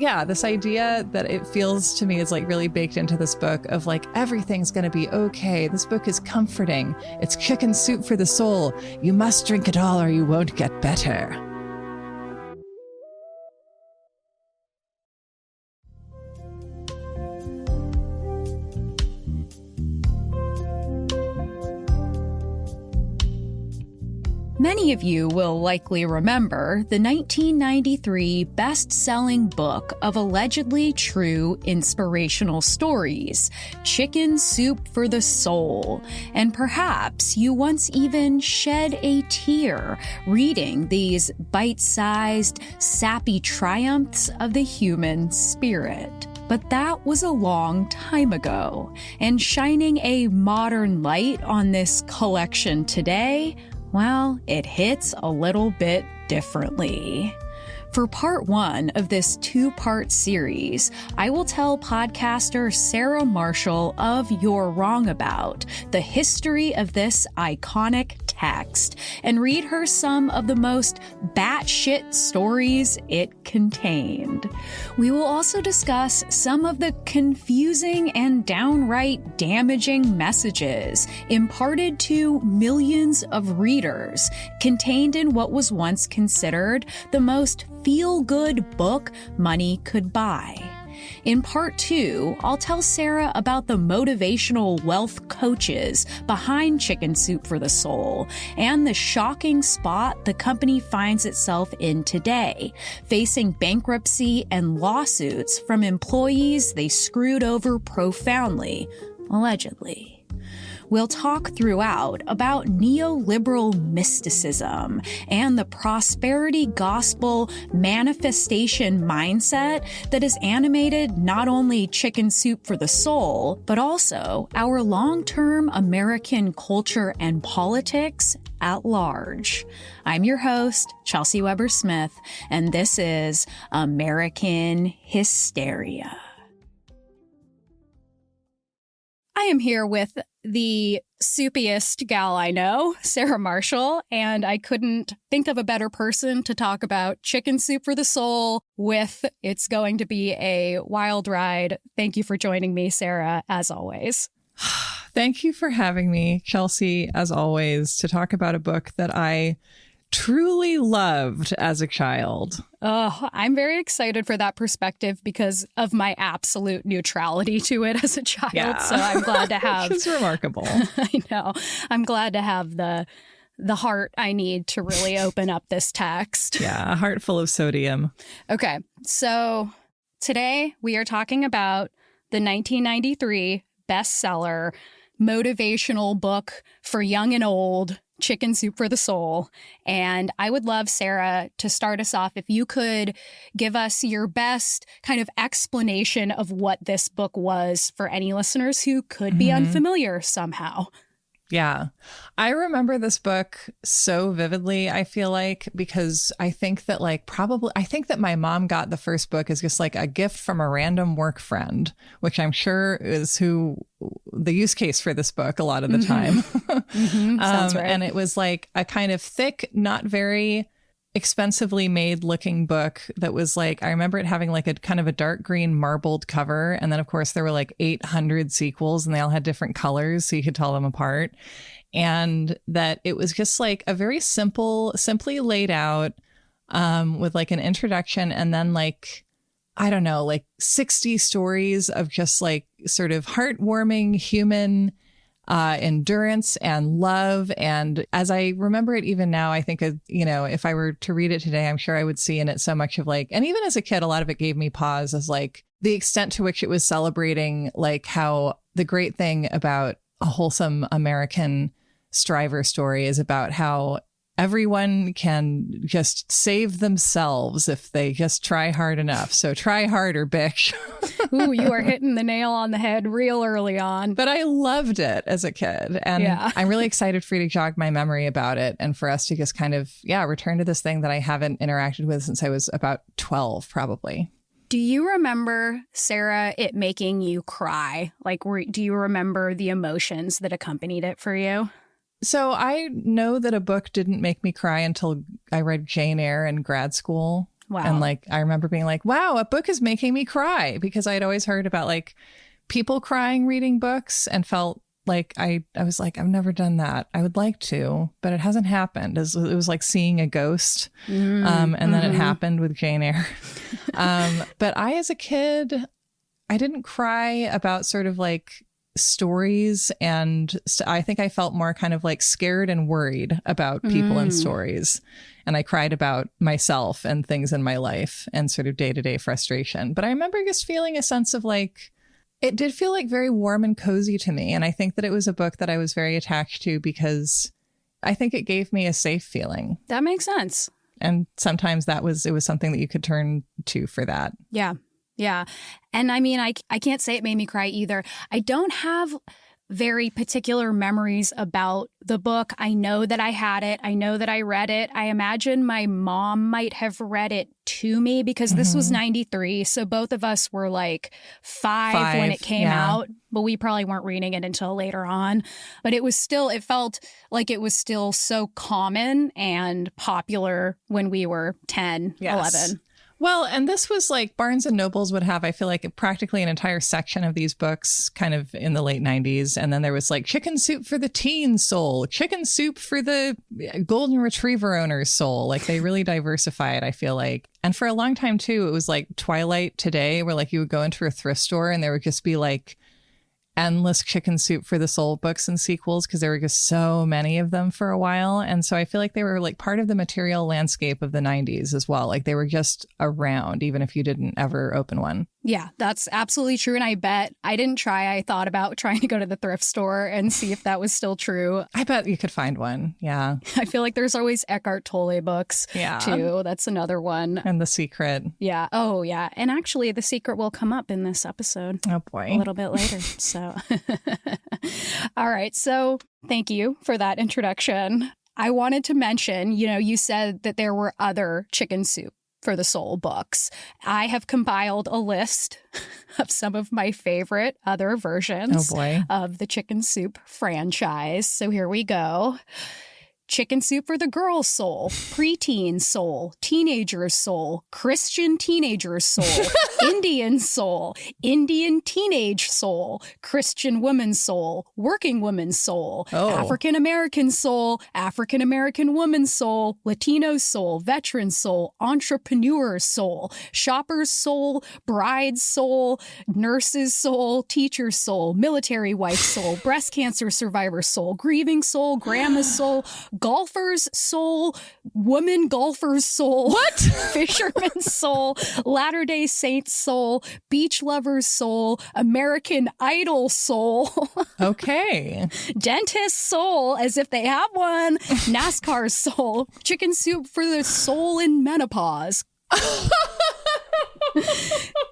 Yeah, this idea that it feels to me is like really baked into this book of like, everything's going to be okay. This book is comforting. It's chicken soup for the soul. You must drink it all or you won't get better. Many of you will likely remember the 1993 best-selling book of allegedly true inspirational stories, Chicken Soup for the Soul, and perhaps you once even shed a tear reading these bite-sized, sappy triumphs of the human spirit. But that was a long time ago, and shining a modern light on this collection today, well, it hits a little bit differently. For part one of this two-part series, I will tell podcaster Sarah Marshall of You're Wrong About, the history of this iconic text, and read her some of the most batshit stories it contained. We will also discuss some of the confusing and downright damaging messages imparted to millions of readers contained in what was once considered the most feel-good book money could buy. In part two, I'll tell Sarah about the motivational wealth coaches behind Chicken Soup for the Soul and the shocking spot the company finds itself in today, facing bankruptcy and lawsuits from employees they screwed over profoundly, allegedly. We'll talk throughout about neoliberal mysticism and the prosperity gospel manifestation mindset that has animated not only Chicken Soup for the Soul, but also our long-term American culture and politics at large. I'm your host, Chelsea Weber-Smith, and this is American Hysteria. I am here with the soupiest gal I know, Sarah Marshall, and I couldn't think of a better person to talk about Chicken Soup for the Soul with. It's going to be a wild ride. Thank you for joining me, Sarah, as always. Thank you for having me, Chelsea, as always, to talk about a book that I truly loved as a child. Oh, I'm very excited for that perspective because of my absolute neutrality to it as a child. Yeah. So I'm glad to have. Which is remarkable. I know. I'm glad to have the heart I need to really open up this text. Yeah, a heart full of sodium. Okay, so today we are talking about the 1993 bestseller motivational book for young and old, Chicken Soup for the Soul. And I would love, Sarah, to start us off, if you could give us your best kind of explanation of what this book was for any listeners who could be unfamiliar somehow. Yeah. I remember this book so vividly, I feel like, because I think that my mom got the first book as just like a gift from a random work friend, which I'm sure is who the use case for this book a lot of the time. Sounds right. And it was like a kind of thick, not very expensively made looking book that was like, I remember it having like a kind of a dark green marbled cover. And then of course there were like 800 sequels and they all had different colors so you could tell them apart. And that it was just like a very simply laid out with like an introduction and then like, I don't know, like 60 stories of just like sort of heartwarming human endurance and love. And as I remember it even now, I think, if I were to read it today, I'm sure I would see in it so much of like, and even as a kid, a lot of it gave me pause as like the extent to which it was celebrating like how the great thing about a wholesome American striver story is about how everyone can just save themselves if they just try hard enough. So try harder, bitch. Ooh, you are hitting the nail on the head real early on. But I loved it as a kid. And I'm really excited for you to jog my memory about it and for us to just kind of, return to this thing that I haven't interacted with since I was about 12, probably. Do you remember, Sarah, it making you cry? Like, do you remember the emotions that accompanied it for you? So I know that a book didn't make me cry until I read Jane Eyre in grad school. Wow. And like, I remember being like, wow, a book is making me cry, because I'd always heard about like people crying reading books and felt like I was like, I've never done that. I would like to, but it hasn't happened. It was like seeing a ghost. And then it happened with Jane Eyre. But I, as a kid, I didn't cry about sort of like stories, and I think I felt more kind of like scared and worried about people and stories. And I cried about myself and things in my life and sort of day-to-day frustration. But I remember just feeling a sense of like, it did feel like very warm and cozy to me. And I think that it was a book that I was very attached to because I think it gave me a safe feeling. That makes sense. And sometimes it was something that you could turn to for that. Yeah. Yeah. And I mean, I can't say it made me cry either. I don't have very particular memories about the book. I know that I had it. I know that I read it. I imagine my mom might have read it to me because this was 93. So both of us were like five when it came out, but we probably weren't reading it until later on. But it felt like it was still so common and popular when we were 10, 11. Well, and this was like Barnes and Nobles would have, I feel like, practically an entire section of these books kind of in the late 90s. And then there was like Chicken Soup for the Teen Soul, Chicken Soup for the Golden Retriever owner's soul. Like they really diversified, I feel like. And for a long time, too, it was like Twilight Today, where like you would go into a thrift store and there would just be like endless Chicken Soup for the Soul books and sequels, because there were just so many of them for a while. And so I feel like they were like part of the material landscape of the 90s as well. Like they were just around, even if you didn't ever open one. Yeah, that's absolutely true. And I bet I didn't try. I thought about trying to go to the thrift store and see if that was still true. I bet you could find one. Yeah. I feel like there's always Eckhart Tolle books too. That's another one. And The Secret. Yeah. Oh, yeah. And actually, The Secret will come up in this episode. Oh, boy. A little bit later. So, all right. So thank you for that introduction. I wanted to mention, you said that there were other Chicken Soup for the Soul books. I have compiled a list of some of my favorite other versions of the Chicken Soup franchise. So here we go. Chicken Soup for the Girl's Soul, Preteen Soul, Teenager's Soul, Christian Teenager's Soul, Indian Soul, Indian Teenage Soul, Christian Woman's Soul, Working Woman's Soul, African American Soul, African American Woman's Soul, Latino Soul, Veteran Soul, Entrepreneur Soul, Shopper's Soul, Bride's Soul, Nurse's Soul, Teacher's Soul, Military Wife's Soul, Breast Cancer Survivor's Soul, Grieving Soul, Grandma's Soul, Golfer's Soul, Woman Golfer's Soul. What? Fisherman's Soul, Latter-day Saints Soul, Beach Lover's Soul, American Idol Soul. Okay. Dentist's Soul, as if they have one. NASCAR's Soul, Chicken Soup for the Soul in Menopause.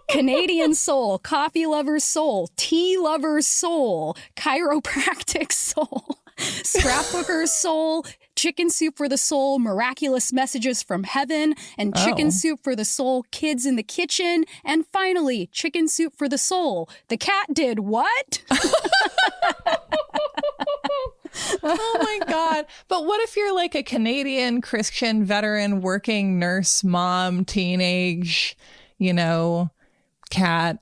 Canadian Soul, Coffee Lover's Soul, Tea Lover's Soul, Chiropractic Soul, Scrapbooker's Soul, Chicken Soup for the Soul, Miraculous Messages from Heaven, and Chicken Soup for the Soul, Kids in the Kitchen, and finally, Chicken Soup for the Soul, The Cat Did What? Oh my God. But what if you're like a Canadian Christian veteran working nurse, mom, teenage, cat?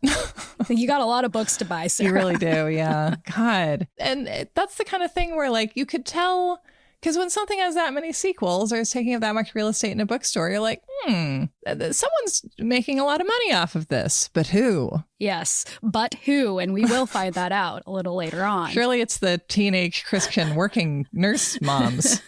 You got a lot of books to buy, Sarah. You really do. Yeah. God. And that's the kind of thing where like you could tell, because when something has that many sequels or is taking up that much real estate in a bookstore, you're like, someone's making a lot of money off of this, but who? Yes, but who? And we will find that out a little later on. Surely it's the teenage Christian working nurse moms.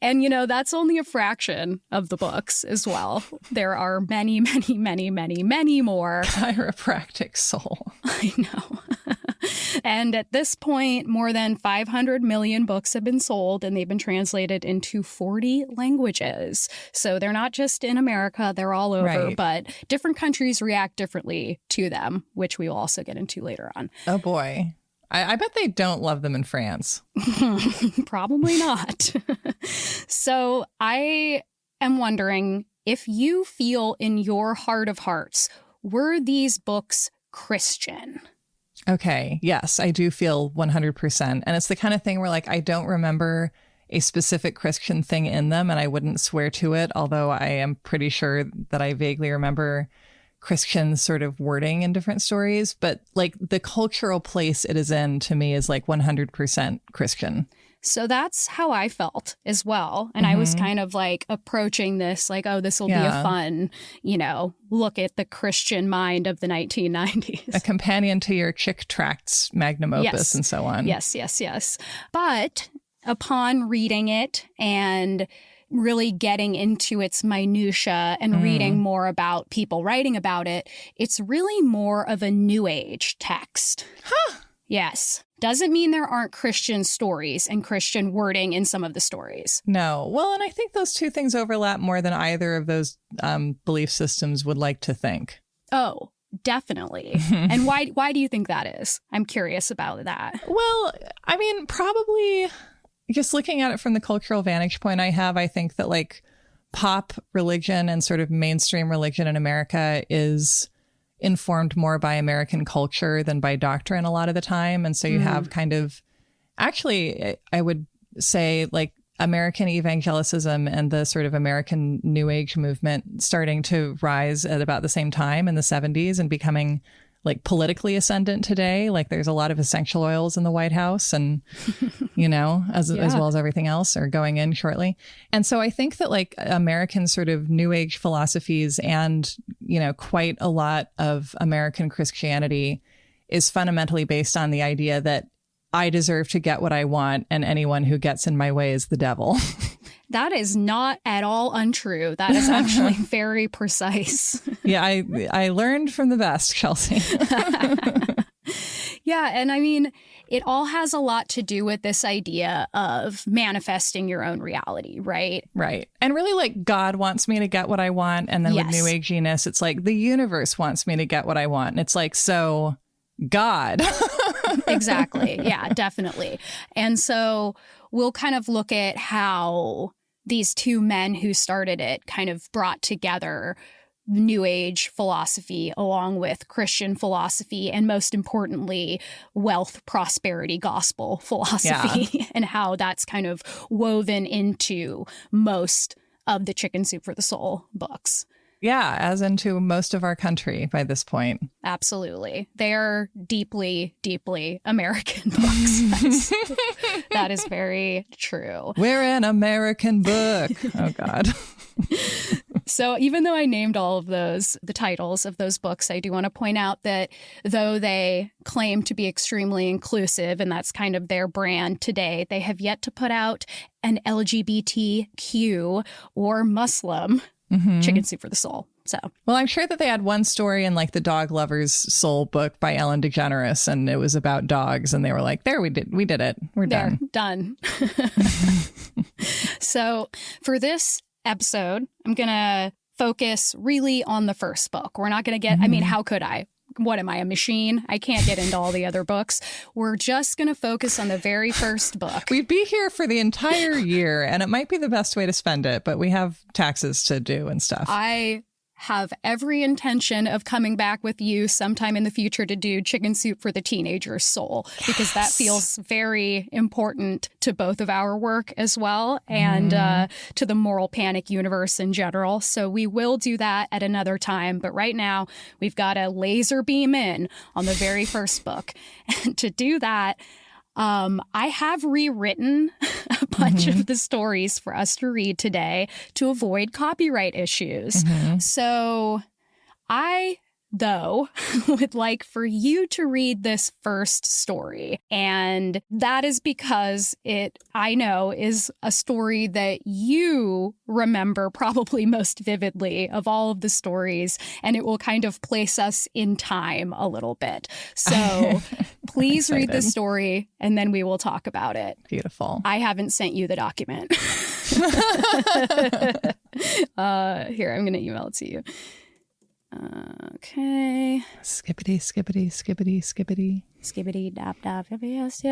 And, that's only a fraction of the books as well. There are many, many, many, many, many more. Chiropractic Soul. I know. And at this point, more than 500 million books have been sold, and they've been translated into 40 languages. So they're not just in America, they're all over, but different countries react differently to them, which we will also get into later on. Oh, boy. I bet they don't love them in France. Probably not. So I am wondering if you feel in your heart of hearts, were these books Christian? Okay. Yes, I do feel 100%. And it's the kind of thing where like, I don't remember a specific Christian thing in them, and I wouldn't swear to it, although I am pretty sure that I vaguely remember Christian sort of wording in different stories. But like the cultural place it is in to me is like 100% Christian. So that's how I felt as well. And I was kind of like approaching this like, oh, this will be a fun, look at the Christian mind of the 1990s. A companion to your Chick tracts, magnum opus, and so on. Yes. But upon reading it and really getting into its minutia and reading more about people writing about it, it's really more of a New Age text. Huh. Yes. Doesn't mean there aren't Christian stories and Christian wording in some of the stories. No. Well, and I think those two things overlap more than either of those belief systems would like to think. Oh, definitely. And why do you think that is? I'm curious about that. Well, I mean, probably just looking at it from the cultural vantage point I think that like pop religion and sort of mainstream religion in America is informed more by American culture than by doctrine a lot of the time. And so you have kind of, actually, I would say like American evangelicism and the sort of American New Age movement starting to rise at about the same time in the 70s and becoming like politically ascendant today. Like there's a lot of essential oils in the White House and, as well as everything else are going in shortly. And so I think that like American sort of New Age philosophies and, quite a lot of American Christianity is fundamentally based on the idea that I deserve to get what I want and anyone who gets in my way is the devil. That is not at all untrue. That is actually very precise. Yeah, I learned from the best, Chelsea. Yeah, and I mean, it all has a lot to do with this idea of manifesting your own reality, right? Right. And really like God wants me to get what I want. And then with New Age-iness, it's like the universe wants me to get what I want. And it's like, so God. Exactly. Yeah, definitely. And so we'll kind of look at how these two men who started it kind of brought together New Age philosophy along with Christian philosophy and most importantly, wealth, prosperity, gospel philosophy and how that's kind of woven into most of the Chicken Soup for the Soul books. Yeah, as into most of our country by this point. Absolutely. They are deeply, deeply American books. That is very true. We're an American book. Oh, God. So even though I named all of those, the titles of those books, I do want to point out that though they claim to be extremely inclusive, and that's kind of their brand today, they have yet to put out an LGBTQ or Muslim Chicken Soup for the Soul. So, well, I'm sure that they had one story in like the Dog Lover's Soul book by Ellen DeGeneres, and it was about dogs, and they were like, "There, we did it. We're done." So, for this episode, I'm gonna focus really on the first book. We're not gonna get. I mean, how could I? What am I, a machine? I can't get into all the other books. We're just going to focus on the very first book. We'd be here for the entire year, and it might be the best way to spend it, but we have taxes to do and stuff. I have every intention of coming back with you sometime in the future to do Chicken Soup for the Teenager's Soul, because that feels very important to both of our work as well and to the Moral Panic universe in general. So we will do that at another time. But right now, we've got to laser beam in on the very first book. And to do that, I have rewritten a bunch of the stories for us to read today to avoid copyright issues. So I, though, would like for you to read this first story. And that is because it, I know, is a story that you remember probably most vividly of all of the stories. And it will kind of place us in time a little bit. So please read the story and then we will talk about it. Beautiful. I haven't sent you the document. Here, I'm going to email it to you. Okay. Skippity, skippity, skippity, skippity. Skippity, dap, dap, yes.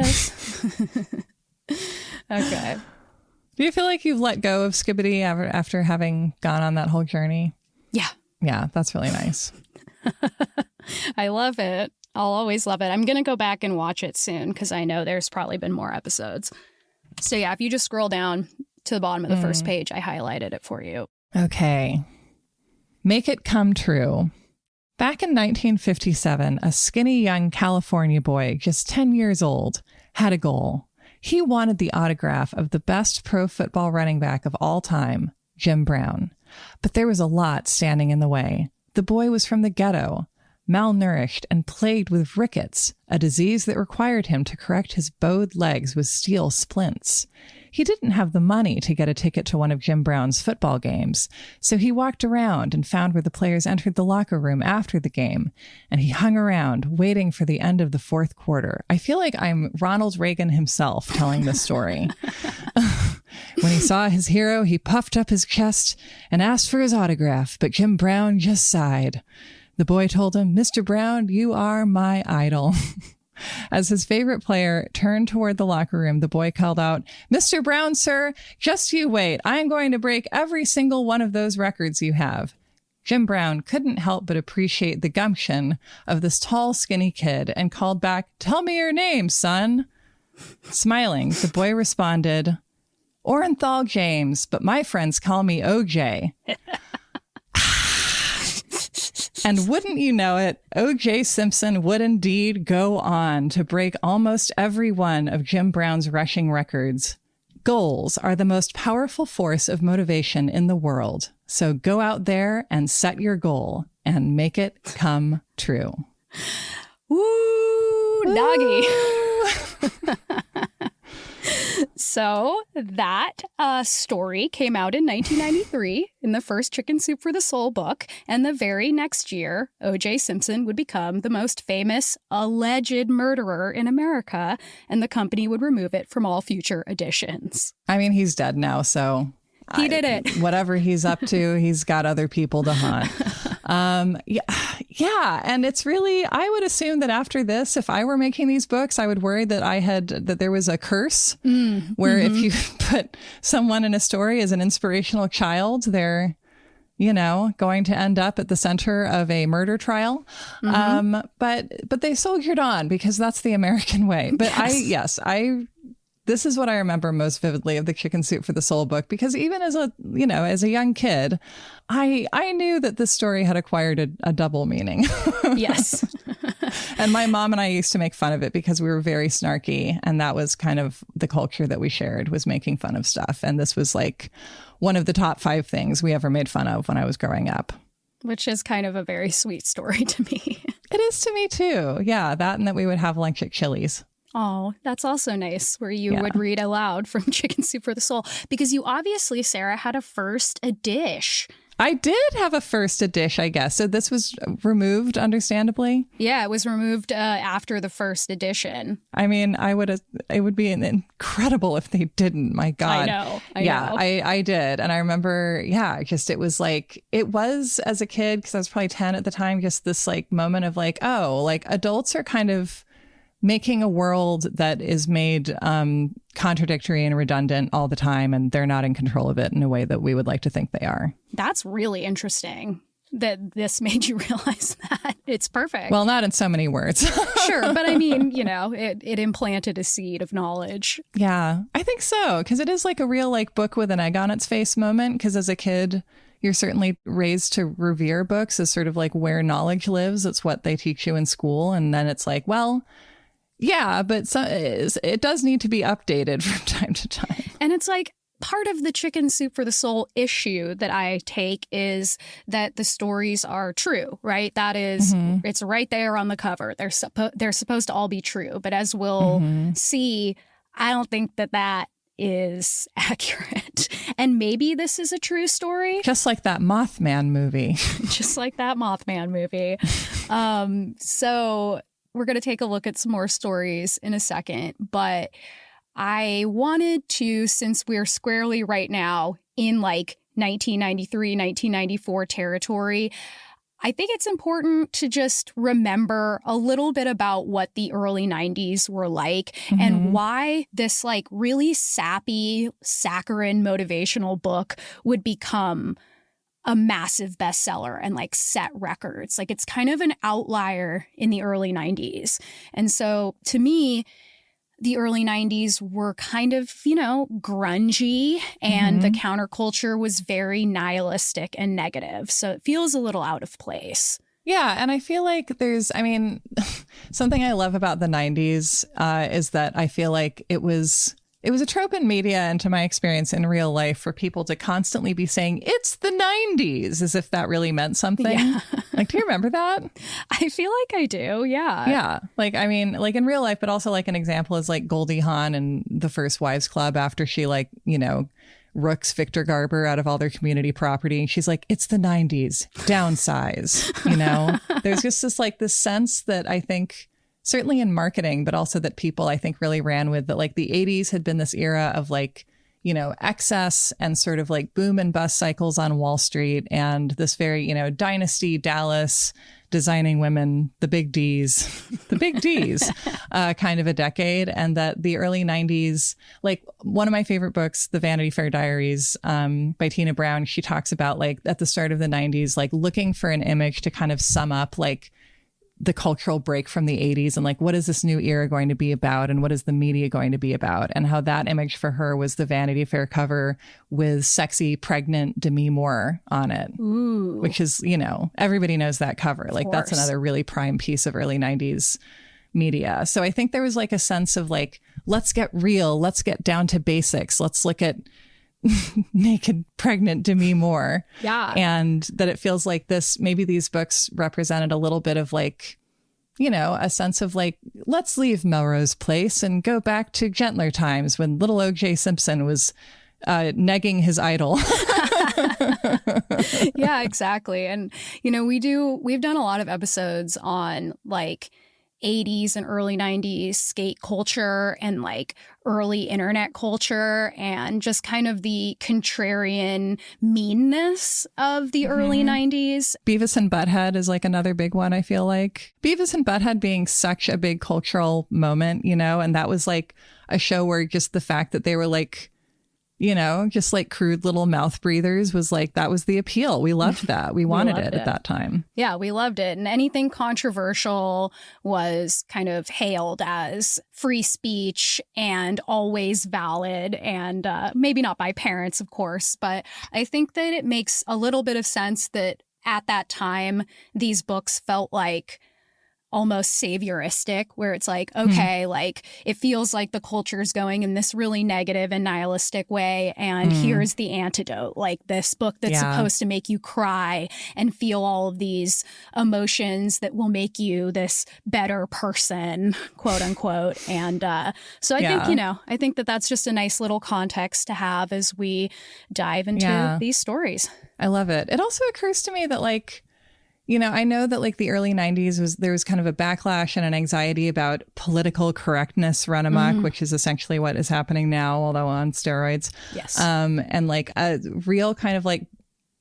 Okay. Do you feel like you've let go of Skibbity after having gone on that whole journey? Yeah. Yeah, that's really nice. I love it. I'll always love it. I'm going to go back and watch it soon because I know there's probably been more episodes. So yeah, if you just scroll down to the bottom of the first page, I highlighted it for you. Okay. Make it come true. Back in 1957, a skinny young California boy, just 10 years old, had a goal. He wanted the autograph of the best pro football running back of all time, Jim Brown. But there was a lot standing in the way. The boy was from the ghetto, malnourished and plagued with rickets, a disease that required him to correct his bowed legs with steel splints. He didn't have the money to get a ticket to one of Jim Brown's football games, so he walked around and found where the players entered the locker room after the game, and he hung around, waiting for the end of the fourth quarter. I feel like I'm Ronald Reagan himself telling this story. When he saw his hero, he puffed up his chest and asked for his autograph, but Jim Brown just sighed. The boy told him, "Mr. Brown, you are my idol." As his favorite player turned toward the locker room, the boy called out, "Mr. Brown, sir, just you wait. I am going to break every single one of those records you have." Jim Brown couldn't help but appreciate the gumption of this tall, skinny kid and called back, "Tell me your name, son." Smiling, the boy responded, "Orenthal James, but my friends call me OJ." And wouldn't you know it, O.J. Simpson would indeed go on to break almost every one of Jim Brown's rushing records. Goals are the most powerful force of motivation in the world. So go out there and set your goal and make it come true. Woo, doggy. So that story came out in 1993 in the first Chicken Soup for the Soul book. And the very next year, O.J. Simpson would become the most famous alleged murderer in America, and the company would remove it from all future editions. I mean, he's dead now, so... He did it. Whatever he's up to, he's got other people to haunt. Yeah. And it's really, I would assume that after this, if I were making these books, I would worry that there was a curse where if you put someone in a story as an inspirational child, they're, going to end up at the center of a murder trial. But they soldiered on because that's the American way. But this is what I remember most vividly of the Chicken Soup for the Soul book, because even as a young kid, I knew that this story had acquired a double meaning. Yes. And my mom and I used to make fun of it because we were very snarky. And that was kind of the culture that we shared, was making fun of stuff. And this was like one of the top 5 things we ever made fun of when I was growing up. Which is kind of a very sweet story to me. It is to me, too. Yeah, that and that we would have lunch at Chili's. Oh, that's also nice, where you would read aloud from Chicken Soup for the Soul, because you obviously, Sarah, had a first edition. I did have a first edition, I guess. So this was removed, understandably. Yeah, it was removed after the first edition. I mean, it would be incredible if they didn't. My God. I know. I did. And I remember, it was like, it was as a kid, because I was probably 10 at the time, just this like moment of like, oh, like adults are kind of making a world that is made contradictory and redundant all the time, and they're not in control of it in a way that we would like to think they are. That's really interesting that this made you realize that. It's perfect. Well, not in so many words. Sure, but I mean, it implanted a seed of knowledge. Yeah, I think so, because it is like a real like book with an egg on its face moment, because as a kid, you're certainly raised to revere books as sort of like where knowledge lives. It's what they teach you in school. And then it's like, well, yeah, but it does need to be updated from time to time. And it's like part of the Chicken Soup for the Soul issue that I take is that the stories are true, right? That is, it's right there on the cover. They're supposed to all be true. But as we'll see, I don't think that is accurate. And maybe this is a true story. Just like that Mothman movie. So we're going to take a look at some more stories in a second, but I wanted to, since we're squarely right now in like 1993, 1994 territory, I think it's important to just remember a little bit about what the early 90s were like and why this like really sappy, saccharine motivational book would become a massive bestseller and like set records. Like it's kind of an outlier in the early 90s. And so to me, the early 90s were kind of, grungy, and the counterculture was very nihilistic and negative. So it feels a little out of place. Yeah. And I feel like something I love about the 90s is that I feel like it was a trope in media and, to my experience in real life, for people to constantly be saying it's the 90s as if that really meant something. Yeah. Like, do you remember that? I feel like I do. Yeah. Yeah. Like, I mean, like in real life, but also like an example is like Goldie Hawn and the First Wives Club, after she rooks Victor Garber out of all their community property. She's like, it's the 90s, downsize, There's just this sense that I think, certainly in marketing, but also that people, I think, really ran with, that like the 80s had been this era of excess and sort of like boom and bust cycles on Wall Street, and this very, dynasty, Dallas, designing women, the big Ds kind of a decade. And that the early 90s, like one of my favorite books, The Vanity Fair Diaries by Tina Brown, she talks about like at the start of the 90s, like looking for an image to kind of sum up like the cultural break from the 80s and like, what is this new era going to be about, and what is the media going to be about, and how that image for her was the Vanity Fair cover with sexy, pregnant Demi Moore on it. Ooh. Which is, everybody knows that cover. Like, that's another really prime piece of early 90s media. So I think there was like a sense of like, let's get real, let's get down to basics, let's look at naked, pregnant Demi Moore. Yeah. And that it feels like maybe these books represented a little bit of like, a sense of like, let's leave Melrose Place and go back to gentler times when little O.J. Simpson was negging his idol. Yeah, exactly. And, we've done a lot of episodes on like 80s and early 90s skate culture and like early internet culture, and just kind of the contrarian meanness of the early 90s. Beavis and Butthead is like another big one, I feel like. Beavis and Butthead being such a big cultural moment, and that was like a show where just the fact that they were like, just like crude little mouth breathers was like, that was the appeal. We loved that. We wanted it at that time. Yeah, we loved it. And anything controversial was kind of hailed as free speech and always valid, and maybe not by parents, of course. But I think that it makes a little bit of sense that at that time, these books felt like almost savioristic, where it's like, okay, like it feels like the culture is going in this really negative and nihilistic way, and here's the antidote, like this book that's supposed to make you cry and feel all of these emotions that will make you this better person, quote unquote. And so I think that that's just a nice little context to have as we dive into these stories. I love it. It also occurs to me that like, I know that like the early 90s there was kind of a backlash and an anxiety about political correctness run amok, which is essentially what is happening now, although on steroids. Yes. And like a real kind of like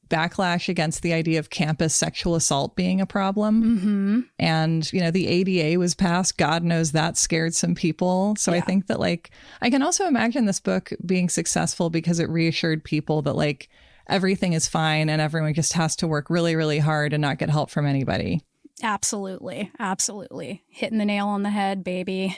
backlash against the idea of campus sexual assault being a problem. And, the ADA was passed. God knows that scared some people. So I think that like, I can also imagine this book being successful because it reassured people that like, everything is fine and everyone just has to work really, really hard and not get help from anybody. Absolutely. Absolutely. Hitting the nail on the head, baby.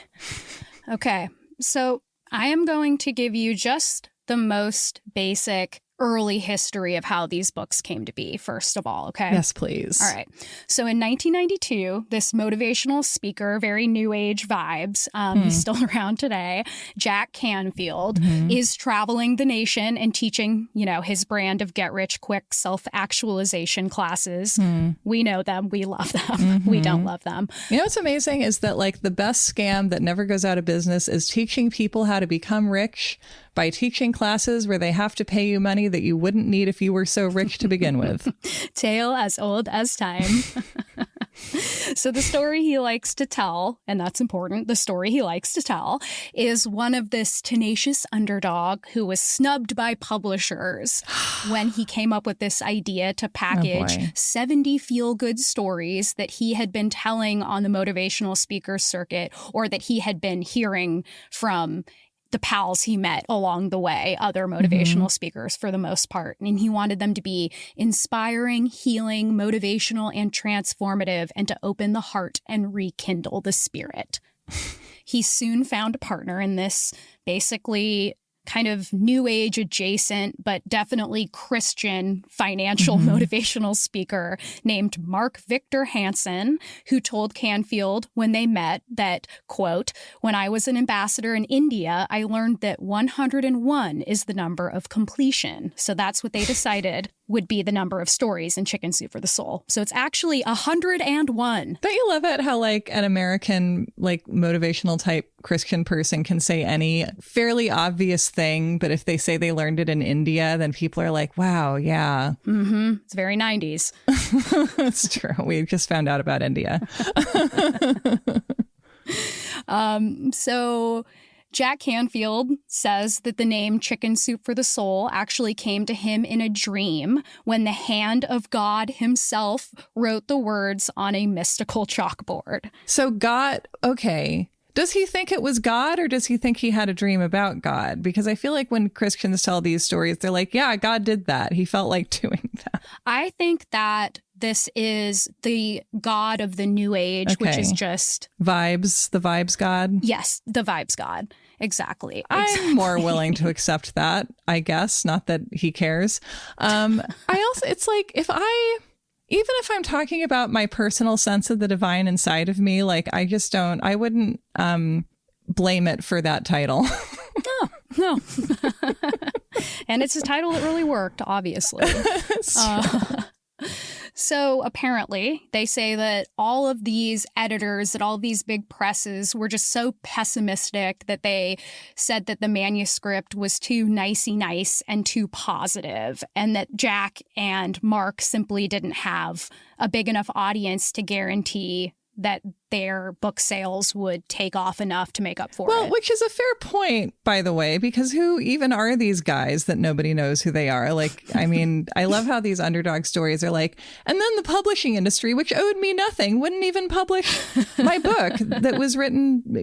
Okay. So I am going to give you just the most basic early history of how these books came to be, first of all, okay? Yes, please. All right. So in 1992, this motivational speaker, very new age vibes, he's still around today, Jack Canfield, is traveling the nation and teaching, his brand of get-rich-quick self-actualization classes. We know them. We love them. We don't love them. What's amazing is that like the best scam that never goes out of business is teaching people how to become rich by teaching classes where they have to pay you money that you wouldn't need if you were so rich to begin with. Tale as old as time. So the story he likes to tell, and that's important, the story he likes to tell is one of this tenacious underdog who was snubbed by publishers when he came up with this idea to package 70 feel-good stories that he had been telling on the motivational speaker circuit, or that he had been hearing from the pals he met along the way, other motivational speakers for the most part. And he wanted them to be inspiring, healing, motivational, and transformative, and to open the heart and rekindle the spirit. he soon found a partner in this basically kind of new age adjacent, but definitely Christian financial motivational speaker named Mark Victor Hansen, who told Canfield when they met that, quote, "When I was an ambassador in India, I learned that 101 is the number of completion." So that's what they decided would be the number of stories in Chicken Soup for the Soul. So it's actually 101. Don't you love it how like an American like motivational type Christian person can say any fairly obvious thing, but if they say they learned it in India, then people are like, wow, yeah. It's very 90s. It's true. We just found out about India. So Jack Canfield says that the name Chicken Soup for the Soul actually came to him in a dream when the hand of God himself wrote the words on a mystical chalkboard. So God, okay. Does he think it was God or does he think he had a dream about God? Because I feel like when Christians tell these stories, they're like, yeah, God did that. He felt like doing that. I think that this is the God of the New Age, which is just... Vibes, the vibes God? Yes, the vibes God. Exactly. I'm more willing to accept that, I guess. Not that he cares. It's like even if I'm talking about my personal sense of the divine inside of me, like I wouldn't blame it for that title. No. And it's a title that really worked, obviously. So apparently they say that all of these editors at all of these big presses were just so pessimistic that they said that the manuscript was too nicey nice and too positive, and that Jack and Mark simply didn't have a big enough audience to guarantee that their book sales would take off enough to make up for it. Well, which is a fair point, by the way, because who even are these guys that nobody knows who they are? Like, I mean, I love how these underdog stories are like, and then the publishing industry, which owed me nothing, wouldn't even publish my book that was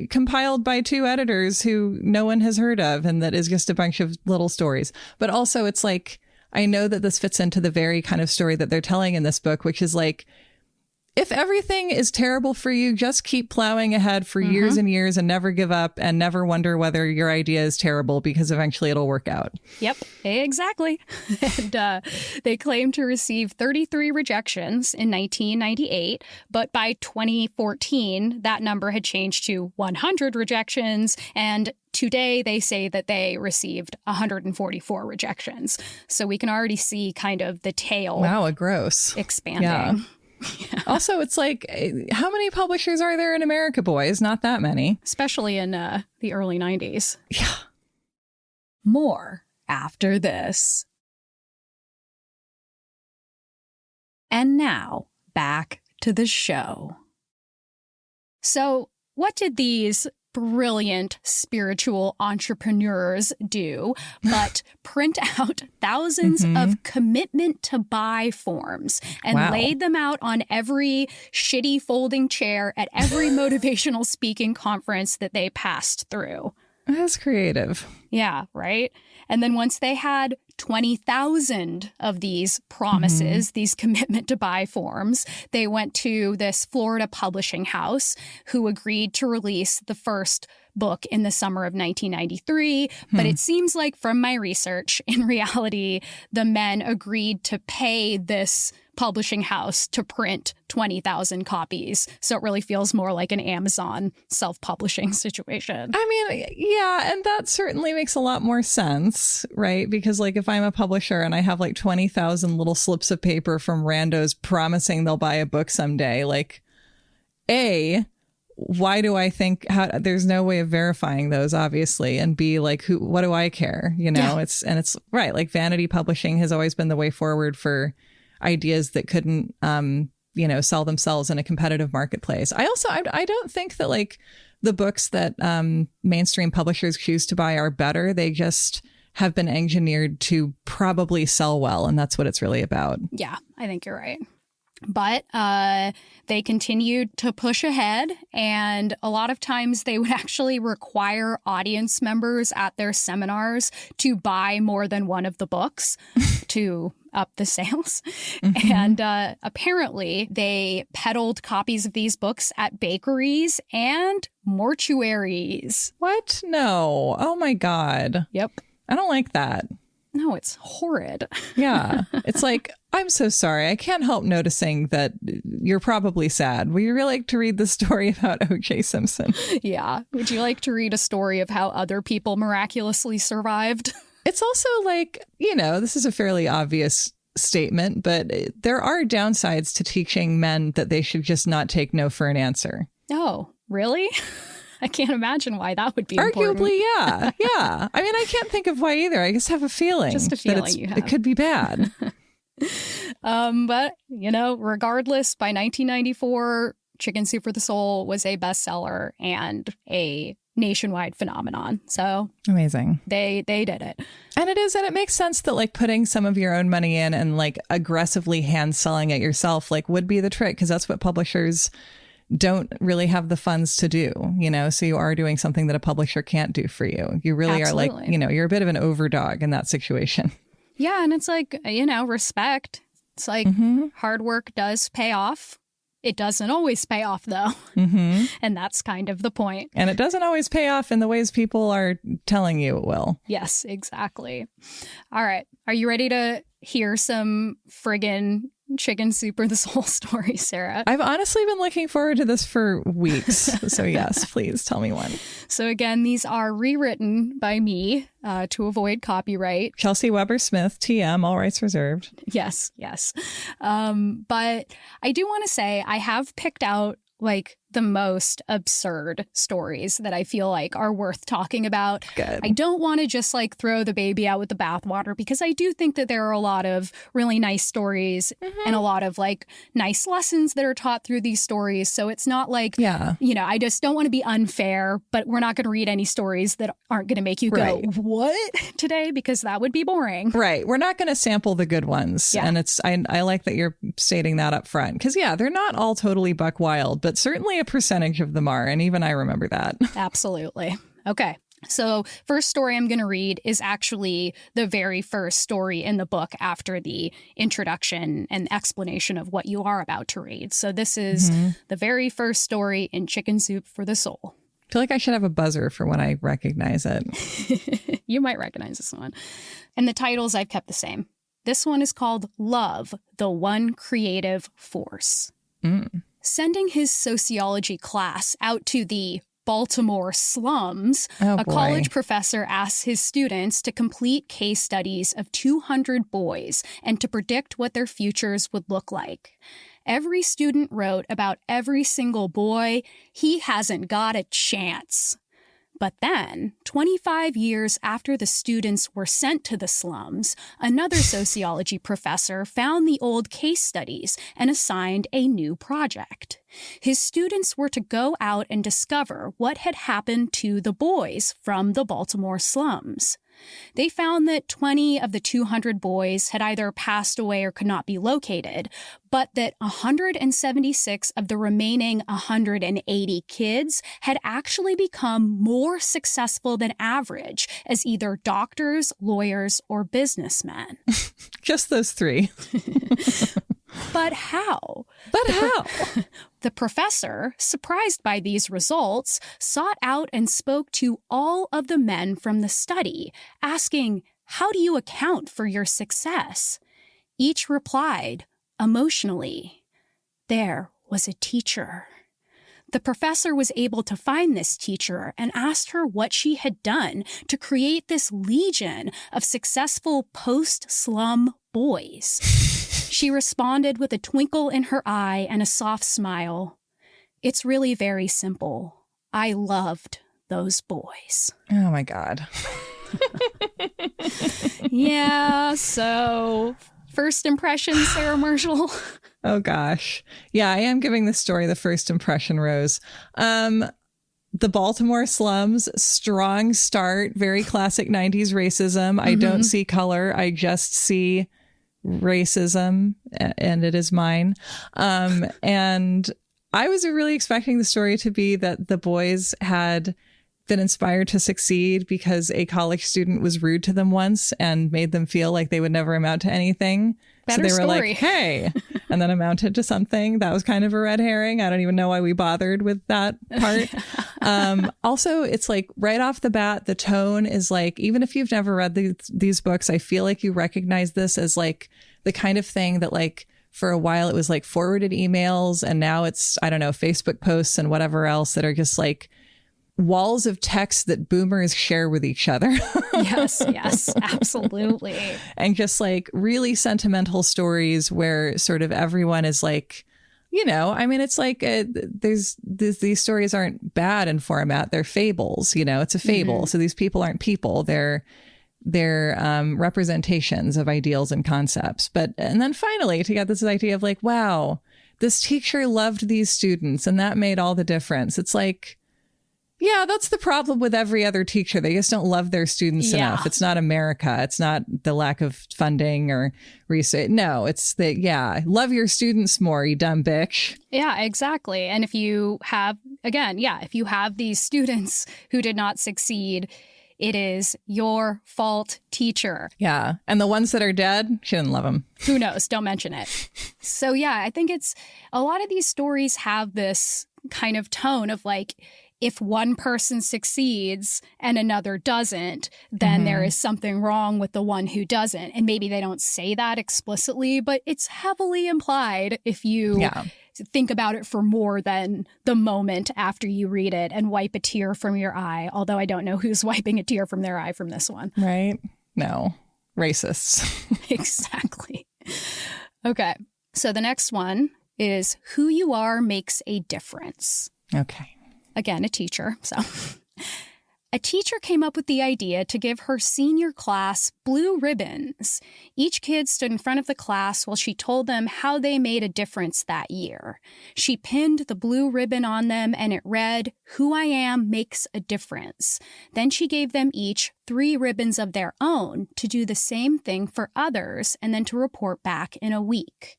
compiled by two editors who no one has heard of, and that is just a bunch of little stories. But also it's like, I know that this fits into the very kind of story that they're telling in this book, which is like, if everything is terrible for you, just keep plowing ahead for years and years and never give up and never wonder whether your idea is terrible, because eventually it'll work out. Yep, exactly. And they claim to receive 33 rejections in 1998, but by 2014, that number had changed to 100 rejections, and today, they say that they received 144 rejections. So we can already see kind of the tail. Wow, gross. Expanding. Yeah. Also, it's like, how many publishers are there in America, boys? Not that many. Especially in the early 90s. Yeah. More after this. And now, back to the show. So, what did these brilliant spiritual entrepreneurs do but print out thousands of commitment to buy forms and laid them out on every shitty folding chair at every motivational speaking conference that they passed through. That's creative. Yeah, right? And then once they had 20,000 of these promises, these commitment to buy forms, they went to this Florida publishing house who agreed to release the first book in the summer of 1993. But it seems like from my research, in reality, the men agreed to pay this publishing house to print 20,000 copies. So it really feels more like an Amazon self-publishing situation. I mean, yeah, and that certainly makes a lot more sense, right? Because like if I'm a publisher and I have like 20,000 little slips of paper from randos promising they'll buy a book someday, like, why do I think there's no way of verifying those, obviously, and B, like, what do I care? You know, it's right. Like vanity publishing has always been the way forward for ideas that couldn't, sell themselves in a competitive marketplace. I don't think that like the books that mainstream publishers choose to buy are better. They just have been engineered to probably sell well. And that's what it's really about. Yeah, I think you're right. But they continued to push ahead, and a lot of times they would actually require audience members at their seminars to buy more than one of the books to up the sales. Mm-hmm. And apparently they peddled copies of these books at bakeries and mortuaries. What? No. Oh my God. Yep. I don't like that. No, it's horrid. Yeah. It's like, I'm so sorry. I can't help noticing that you're probably sad. Would you really like to read the story about O.J. Simpson? Yeah. Would you like to read a story of how other people miraculously survived? It's also like, this is a fairly obvious statement, but there are downsides to teaching men that they should just not take no for an answer. Oh, really? I can't imagine why that would be important. Arguably, yeah. Yeah. I mean, I can't think of why either. I just have a feeling. Just a feeling you have. It could be bad. But, regardless, by 1994, Chicken Soup for the Soul was a bestseller and a nationwide phenomenon. So amazing. They did it. And it makes sense that like putting some of your own money in and like aggressively hand selling it yourself like would be the trick, because that's what publishers don't really have the funds to do, so you are doing something that a publisher can't do for you. You really Absolutely. are like, you're a bit of an overdog in that situation. Yeah. And it's like, respect. It's like hard work does pay off. It doesn't always pay off, though. Mm-hmm. And that's kind of the point. And it doesn't always pay off in the ways people are telling you it will. Yes, exactly. All right. Are you ready to hear some friggin' Chicken Soup for the Soul story, Sarah? I've honestly been looking forward to this for weeks. So yes, please tell me one. So again, these are rewritten by me to avoid copyright. Chelsea Weber Smith, TM, all rights reserved. Yes. But I do want to say I have picked out like the most absurd stories that I feel like are worth talking about. Good. I don't want to just like throw the baby out with the bathwater, because I do think that there are a lot of really nice stories and a lot of like nice lessons that are taught through these stories. So it's not like, I just don't want to be unfair, but we're not going to read any stories that aren't going to make you go, what today? Because that would be boring. Right. We're not going to sample the good ones. Yeah. And I like that you're stating that up front, because they're not all totally buck wild, but certainly a percentage of them are. And even I remember that. Absolutely. Okay. So first story I'm going to read is actually the very first story in the book after the introduction and explanation of what you are about to read. So this is the very first story in Chicken Soup for the Soul. I feel like I should have a buzzer for when I recognize it. You might recognize this one. And the titles I've kept the same. This one is called Love, the One Creative Force. Sending his sociology class out to the Baltimore slums, a college professor asks his students to complete case studies of 200 boys and to predict what their futures would look like. Every student wrote about every single boy. He hasn't got a chance. But then, 25 years after the students were sent to the slums, another sociology professor found the old case studies and assigned a new project. His students were to go out and discover what had happened to the boys from the Baltimore slums. They found that 20 of the 200 boys had either passed away or could not be located, but that 176 of the remaining 180 kids had actually become more successful than average as either doctors, lawyers, or businessmen. Just those three. But how? The professor, surprised by these results, sought out and spoke to all of the men from the study, asking, "How do you account for your success?" Each replied, emotionally, "There was a teacher." The professor was able to find this teacher and asked her what she had done to create this legion of successful post-slum boys. She responded with a twinkle in her eye and a soft smile. "It's really very simple. I loved those boys." Oh, my God. Yeah, so first impression, Sarah Marshall. Oh, gosh. Yeah, I am giving this story the first impression rose. The Baltimore slums, strong start, very classic 90s racism. I don't see color. I just see racism, and it is mine. And I was really expecting the story to be that the boys had been inspired to succeed because a college student was rude to them once and made them feel like they would never amount to anything. Better so they were story. like, hey, and then amounted to something. That was kind of a red herring. I don't even know why we bothered with that part. Also, it's like right off the bat, the tone is like, even if you've never read these books, I feel like you recognize this as like the kind of thing that like for a while it was like forwarded emails, and now it's, I don't know, Facebook posts and whatever else that are just like walls of text that boomers share with each other. Yes, absolutely. And just like really sentimental stories where sort of everyone is like, you know, I mean, it's like these stories aren't bad in format. They're fables, you know, it's a fable. Mm-hmm. So these people aren't people. They're representations of ideals and concepts. And then finally to get this idea of like, wow, this teacher loved these students and that made all the difference. It's like, yeah, that's the problem with every other teacher. They just don't love their students enough. It's not America. It's not the lack of funding or research. No, it's that, love your students more, you dumb bitch. Yeah, exactly. And if you have, if you have these students who did not succeed, it is your fault, teacher. Yeah. And the ones that are dead, she didn't love them. Who knows? Don't mention it. So, yeah, I think it's a lot of these stories have this kind of tone of like, if one person succeeds and another doesn't, then there is something wrong with the one who doesn't. And maybe they don't say that explicitly, but it's heavily implied if you think about it for more than the moment after you read it and wipe a tear from your eye. Although I don't know who's wiping a tear from their eye from this one. Right? No. Racists. Exactly. Okay. So the next one is who you are makes a difference. Okay. Again, a teacher. So a teacher came up with the idea to give her senior class blue ribbons. Each kid stood in front of the class while she told them how they made a difference that year. She pinned the blue ribbon on them and it read, "Who I am makes a difference." Then she gave them each 3 ribbons of their own to do the same thing for others and then to report back in a week.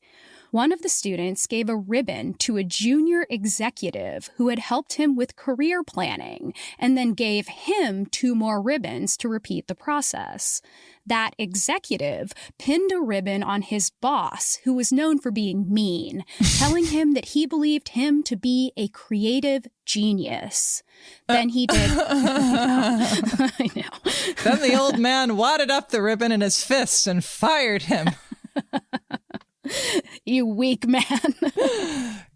One of the students gave a ribbon to a junior executive who had helped him with career planning and then gave him 2 more ribbons to repeat the process. That executive pinned a ribbon on his boss, who was known for being mean, telling him that he believed him to be a creative genius. Then he did. I know. Then the old man wadded up the ribbon in his fist and fired him. You weak man.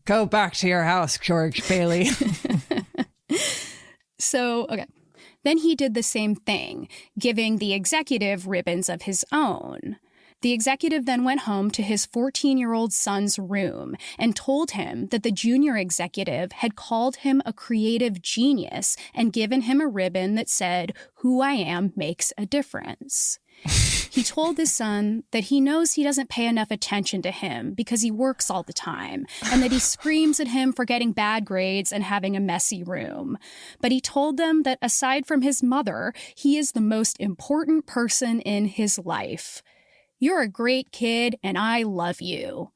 Go back to your house, George Bailey. So, okay. Then he did the same thing, giving the executive ribbons of his own. The executive then went home to his 14-year-old son's room and told him that the junior executive had called him a creative genius and given him a ribbon that said, "Who I am makes a difference." He told his son that he knows he doesn't pay enough attention to him because he works all the time and that he screams at him for getting bad grades and having a messy room. But he told them that aside from his mother, he is the most important person in his life. "You're a great kid and I love you."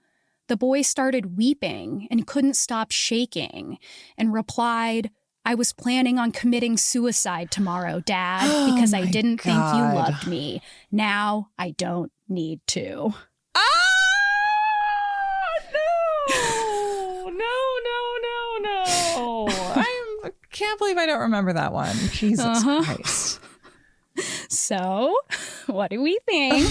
The boy started weeping and couldn't stop shaking and replied, "I was planning on committing suicide tomorrow, Dad, because I didn't think you loved me. Now I don't need to." No. I can't believe I don't remember that one. Jesus Christ. So, what do we think?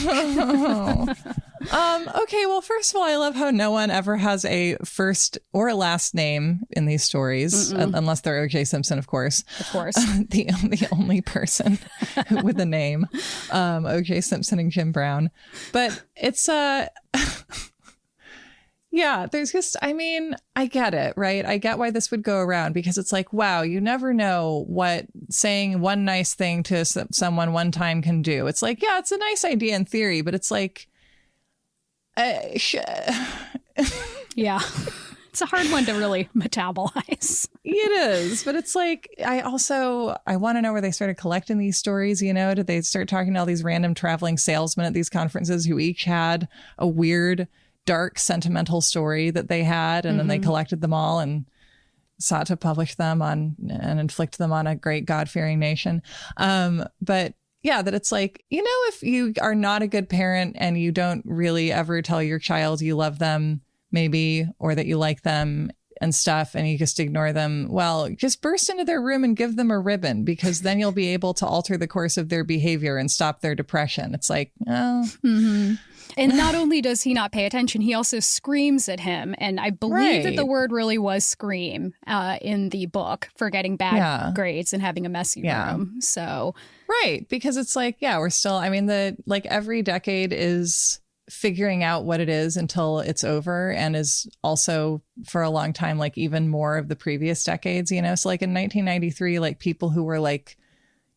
Okay, well, first of all, I love how no one ever has a first or a last name in these stories, unless they're O.J. Simpson, of course. Of course. The only person with a name, O.J. Simpson and Jim Brown. But it's, yeah, there's just, I mean, I get it, right? I get why this would go around because it's like, wow, you never know what saying one nice thing to someone one time can do. It's like, yeah, it's a nice idea in theory, but it's like, yeah, It's a hard one to really metabolize. It is, but it's like, I want to know where they started collecting these stories, you know? Did they start talking to all these random traveling salesmen at these conferences who each had a weird, dark, sentimental story that they had, and then they collected them all and sought to publish them and inflict them on a great God-fearing nation. But yeah, that it's like, you know, if you are not a good parent and you don't really ever tell your child you love them, maybe, or that you like them and stuff, and you just ignore them, well, just burst into their room and give them a ribbon, because then you'll be able to alter the course of their behavior and stop their depression. It's like, oh. And not only does he not pay attention, he also screams at him. And I believe that the word really was scream in the book for getting bad grades and having a messy room. So, right. Because it's like, we're still, I mean, every decade is figuring out what it is until it's over, and is also for a long time, like even more of the previous decades, you know? So like in 1993, like people who were like,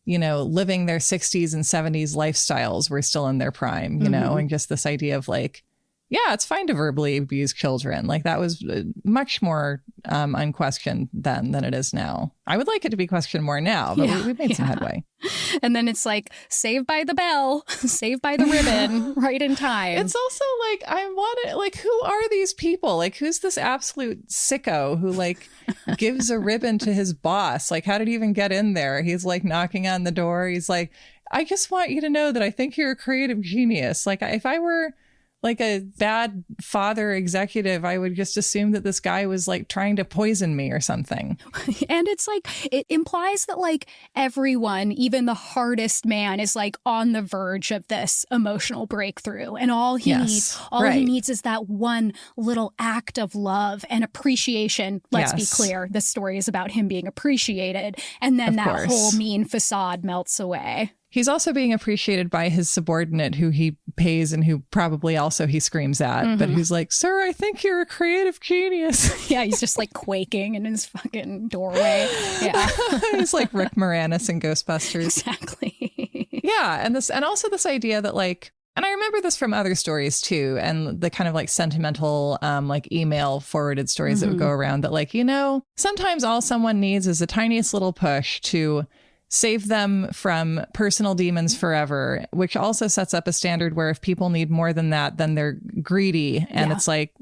you know, living their 60s and 70s lifestyles were still in their prime, you know, and just this idea of like, yeah, it's fine to verbally abuse children. Like that was much more unquestioned then than it is now. I would like it to be questioned more now, but we've made some headway. And then it's like, saved by the bell, saved by the ribbon, right in time. It's also like, I want it, like, who are these people? Like, who's this absolute sicko who like gives a ribbon to his boss? Like, how did he even get in there? He's like knocking on the door. He's like, I just want you to know that I think you're a creative genius. Like, if I were like a bad father executive, I would just assume that this guy was like trying to poison me or something. And it's like, it implies that like everyone, even the hardest man, is like on the verge of this emotional breakthrough. And all he needs is that one little act of love and appreciation. Let's be clear. This story is about him being appreciated. And then that whole mean facade melts away. He's also being appreciated by his subordinate, who he pays and who probably also he screams at, but who's like, sir, I think you're a creative genius. Yeah, he's just like quaking in his fucking doorway. Yeah. He's like Rick Moranis in Ghostbusters. Exactly. Yeah. And also this idea that like, and I remember this from other stories too, and the kind of like sentimental like email forwarded stories that would go around, that like, you know, sometimes all someone needs is the tiniest little push to save them from personal demons forever, which also sets up a standard where if people need more than that, then they're greedy. And it's like,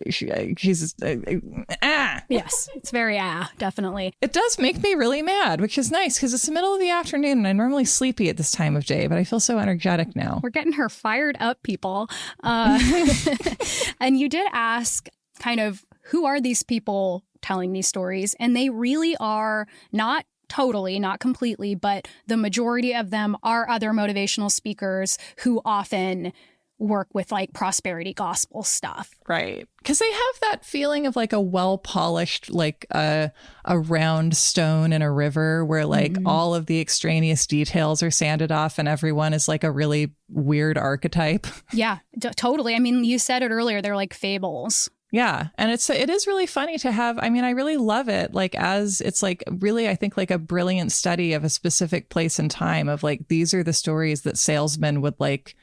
Jesus, Yes, it's very definitely. It does make me really mad, which is nice because it's the middle of the afternoon and I'm normally sleepy at this time of day, but I feel so energetic now. We're getting her fired up, people. And you did ask kind of, who are these people telling these stories? And they really are not totally, not completely, but the majority of them are other motivational speakers who often work with like prosperity gospel stuff. Right. Because they have that feeling of like a well-polished, like a round stone in a river where like all of the extraneous details are sanded off and everyone is like a really weird archetype. Yeah, totally. I mean, you said it earlier, they're like fables. Yeah. And it is really funny to have. I mean, I really love it. Like, as it's like really, I think like a brilliant study of a specific place and time of like, these are the stories that salesmen would like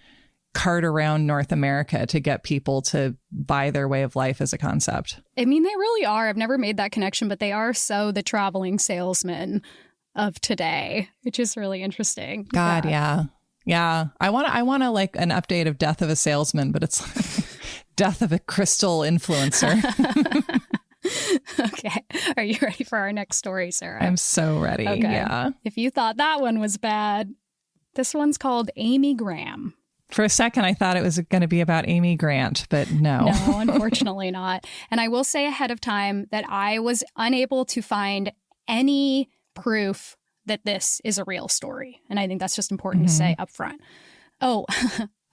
cart around North America to get people to buy their way of life as a concept. I mean, they really are. I've never made that connection, but they are so the traveling salesman of today, which is really interesting. God, yeah. Yeah. I want to like an update of Death of a Salesman, but it's like Death of a Crystal Influencer. Okay. Are you ready for our next story, Sarah? I'm so ready. Okay. Yeah. If you thought that one was bad, this one's called Amy Graham. For a second, I thought it was going to be about Amy Grant, but no. No, unfortunately not. And I will say ahead of time that I was unable to find any proof that this is a real story. And I think that's just important to say up front. Oh,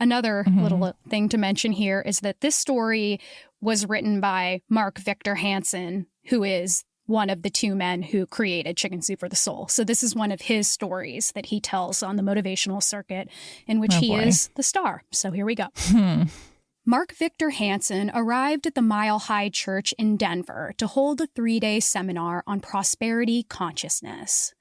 another little thing to mention here is that this story was written by Mark Victor Hansen, who is one of the two men who created Chicken Soup for the Soul. So this is one of his stories that he tells on the motivational circuit in which he is the star. So here we go. Mark Victor Hansen arrived at the Mile High Church in Denver to hold a 3-day seminar on prosperity consciousness.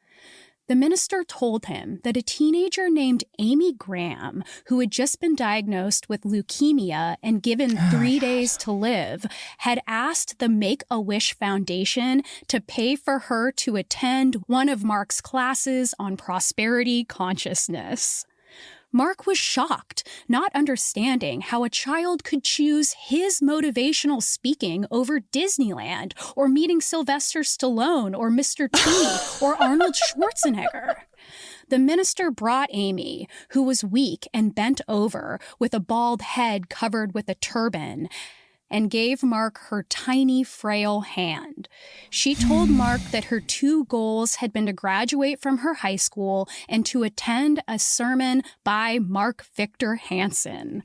The minister told him that a teenager named Amy Graham, who had just been diagnosed with leukemia and given 3 days to live, had asked the Make-A-Wish Foundation to pay for her to attend one of Mark's classes on prosperity consciousness. Mark was shocked, not understanding how a child could choose his motivational speaking over Disneyland or meeting Sylvester Stallone or Mr. T or Arnold Schwarzenegger. The minister brought Amy, who was weak and bent over with a bald head covered with a turban, and gave Mark her tiny, frail hand. She told Mark that her 2 goals had been to graduate from her high school and to attend a sermon by Mark Victor Hansen.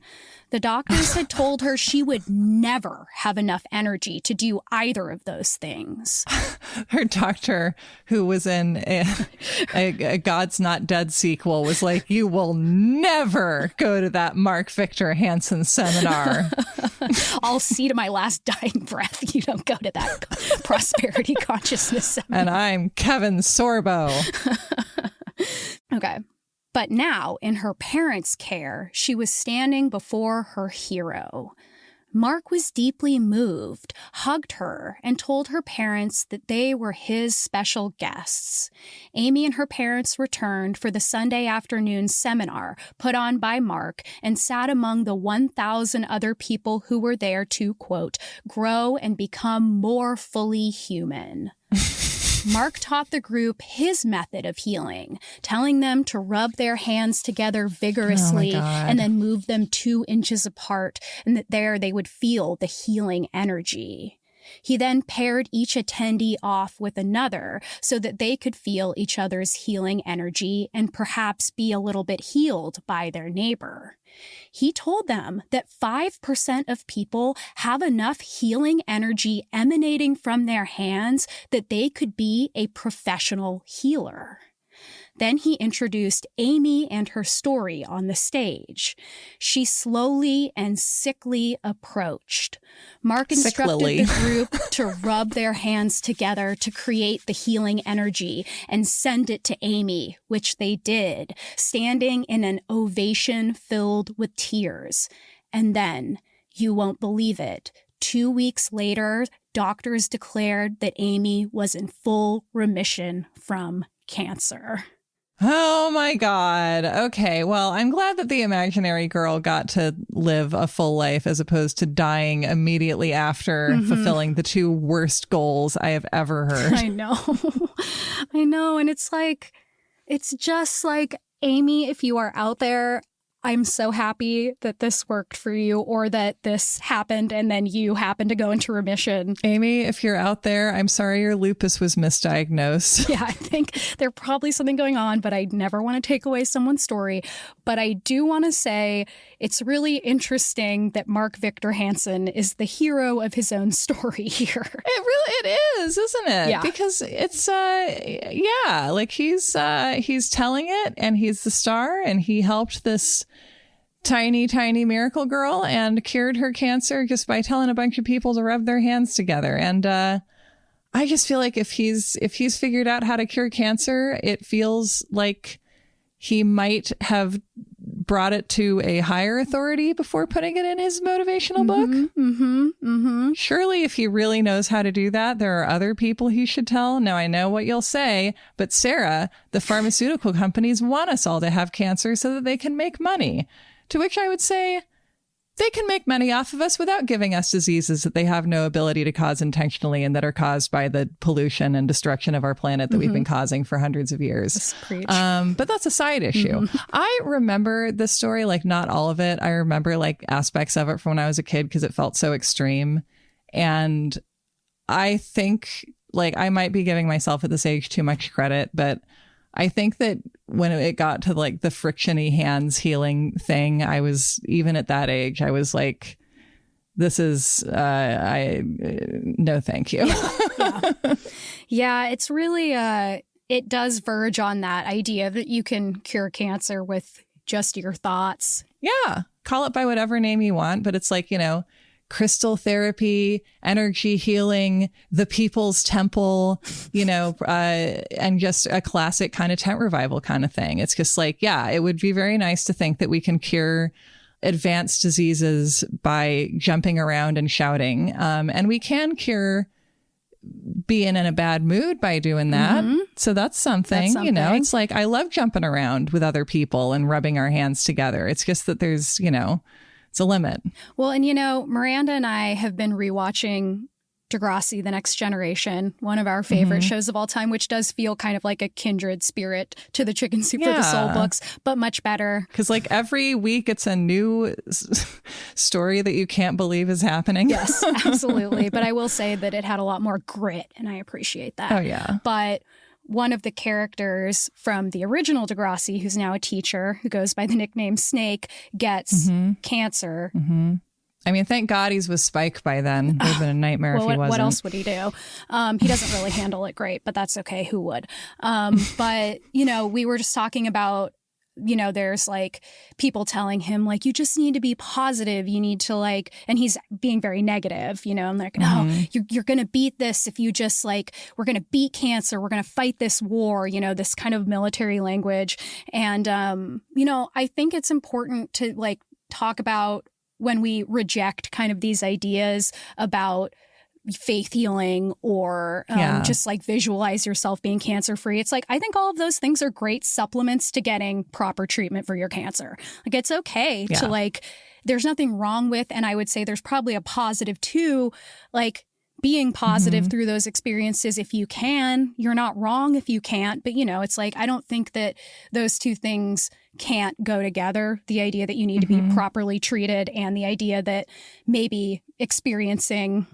The doctors had told her she would never have enough energy to do either of those things. Her doctor, who was in a God's Not Dead sequel, was like, you will never go to that Mark Victor Hansen seminar. I'll see to my last dying breath you don't go to that prosperity consciousness seminar. And I'm Kevin Sorbo. Okay. But now, in her parents' care, she was standing before her hero. Mark was deeply moved, hugged her, and told her parents that they were his special guests. Amy and her parents returned for the Sunday afternoon seminar put on by Mark and sat among the 1,000 other people who were there to, quote, grow and become more fully human. Mark taught the group his method of healing, telling them to rub their hands together vigorously and then move them 2 inches apart, and that there they would feel the healing energy. He then paired each attendee off with another so that they could feel each other's healing energy and perhaps be a little bit healed by their neighbor. He told them that 5% of people have enough healing energy emanating from their hands that they could be a professional healer. Then he introduced Amy and her story on the stage. She slowly and sickly approached. Mark instructed the group to rub their hands together to create the healing energy and send it to Amy, which they did, standing in an ovation filled with tears. And then, you won't believe it, 2 weeks later, doctors declared that Amy was in full remission from cancer. Oh my God. Okay. Well, I'm glad that the imaginary girl got to live a full life as opposed to dying immediately after fulfilling the 2 worst goals I have ever heard. I know. I know. And it's just like, Amy, if you are out there, I'm so happy that this worked for you, or that this happened and then you happened to go into remission. Amy, if you're out there, I'm sorry your lupus was misdiagnosed. Yeah, I think there's probably something going on, but I never want to take away someone's story. But I do want to say it's really interesting that Mark Victor Hansen is the hero of his own story here. It is, isn't it? Yeah. Because it's, like he's telling it, and he's the star, and he helped this tiny miracle girl and cured her cancer just by telling a bunch of people to rub their hands together. And I just feel like if he's figured out how to cure cancer, it feels like he might have brought it to a higher authority before putting it in his motivational book. Surely if he really knows how to do that, there are other people he should tell. Now, I know what you'll say, but Sarah, the pharmaceutical companies want us all to have cancer so that they can make money. To which I would say, they can make money off of us without giving us diseases that they have no ability to cause intentionally and that are caused by the pollution and destruction of our planet that we've been causing for hundreds of years. But that's a side issue. I remember this story, like not all of it. I remember like aspects of it from when I was a kid because it felt so extreme. And I think like I might be giving myself at this age too much credit, but I think that when it got to like the frictiony hands healing thing, I was, even at that age, I was like, this is, no, thank you. Yeah, it's really, it does verge on that idea that you can cure cancer with just your thoughts. Yeah. Call it by whatever name you want. But it's like, crystal therapy, energy healing, the people's temple, and just a classic kind of tent revival kind of thing. It's just like, yeah, it would be very nice to think that we can cure advanced diseases by jumping around and shouting. And we can cure being in a bad mood by doing that. Mm-hmm. So that's something, it's like, I love jumping around with other people and rubbing our hands together. It's just that there's, it's a limit. Well, and Miranda and I have been rewatching Degrassi, The Next Generation, one of our favorite shows of all time, which does feel kind of like a kindred spirit to the Chicken Soup for the Soul books, but much better. Because like every week it's a new story that you can't believe is happening. Yes, absolutely. But I will say that it had a lot more grit, and I appreciate that. Oh, yeah. But one of the characters from the original Degrassi, who's now a teacher, who goes by the nickname Snake, gets cancer. Mm-hmm. I mean, thank God he's with Spike by then. It would have been a nightmare if he wasn't. What else would he do? He doesn't really handle it great, but that's okay. Who would? But, we were just talking about, there's like people telling him like, you just need to be positive. You need to like, and he's being very negative, I'm like, no, you're going to beat this if you just like, we're going to beat cancer. We're going to fight this war, this kind of military language. And, I think it's important to like talk about when we reject kind of these ideas about faith healing or just like visualize yourself being cancer free. It's like, I think all of those things are great supplements to getting proper treatment for your cancer. Like, it's okay to like, there's nothing wrong with, and I would say there's probably a positive too, like being positive through those experiences if you can. You're not wrong if you can't, but it's like, I don't think that those two things can't go together. The idea that you need to be properly treated and the idea that maybe experiencing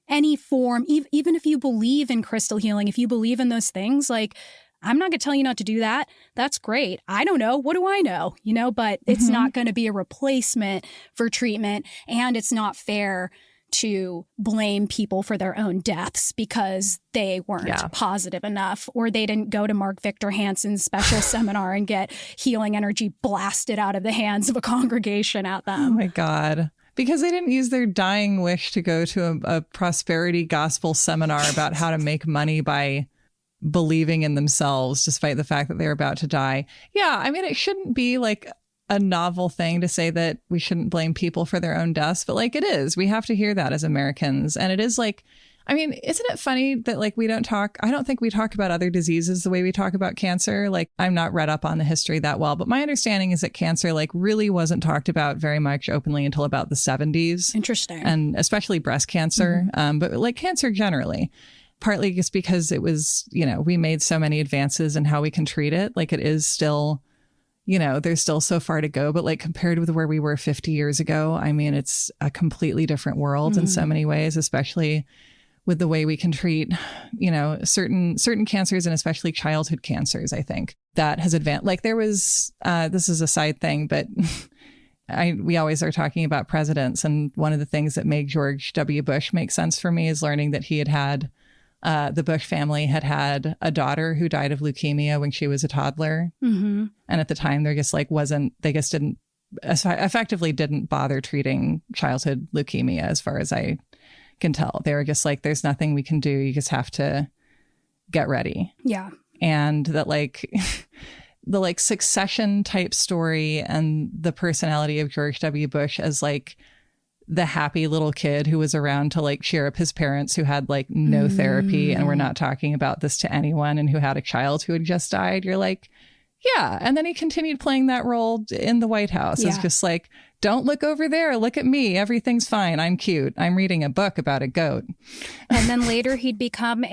any form, even if you believe in crystal healing, if you believe in those things, like, I'm not going to tell you not to do that. That's great. I don't know. What do I know? But it's not going to be a replacement for treatment, and it's not fair to blame people for their own deaths because they weren't positive enough, or they didn't go to Mark Victor Hansen's special seminar and get healing energy blasted out of the hands of a congregation at them. Oh my God. Because they didn't use their dying wish to go to a prosperity gospel seminar about how to make money by believing in themselves, despite the fact that they're about to die. Yeah, I mean, it shouldn't be like a novel thing to say that we shouldn't blame people for their own deaths, but like it is. We have to hear that as Americans. And it is like, I mean, isn't it funny that like I don't think we talk about other diseases the way we talk about cancer. Like, I'm not read up on the history that well, but my understanding is that cancer like really wasn't talked about very much openly until about the 70s. Interesting. And especially breast cancer, but like cancer generally. Partly just because it was, we made so many advances in how we can treat it. Like, it is still, there's still so far to go, but like compared with where we were 50 years ago, I mean, it's a completely different world in so many ways, especially with the way we can treat, certain cancers, and especially childhood cancers. I think that has advanced. Like, there was, this is a side thing, but we always are talking about presidents. And one of the things that made George W. Bush make sense for me is learning that he had the Bush family had a daughter who died of leukemia when she was a toddler. And at the time, they just effectively didn't bother treating childhood leukemia, as far as I can tell. They were just like, there's nothing we can do. You just have to get ready. Yeah. And that like the like succession type story and the personality of George W. Bush as like the happy little kid who was around to like cheer up his parents who had like no therapy, and we're not talking about this to anyone, and who had a child who had just died. You're like, yeah. And then he continued playing that role in the White House. It's just like, don't look over there. Look at me. Everything's fine. I'm cute. I'm reading a book about a goat. And then later he'd become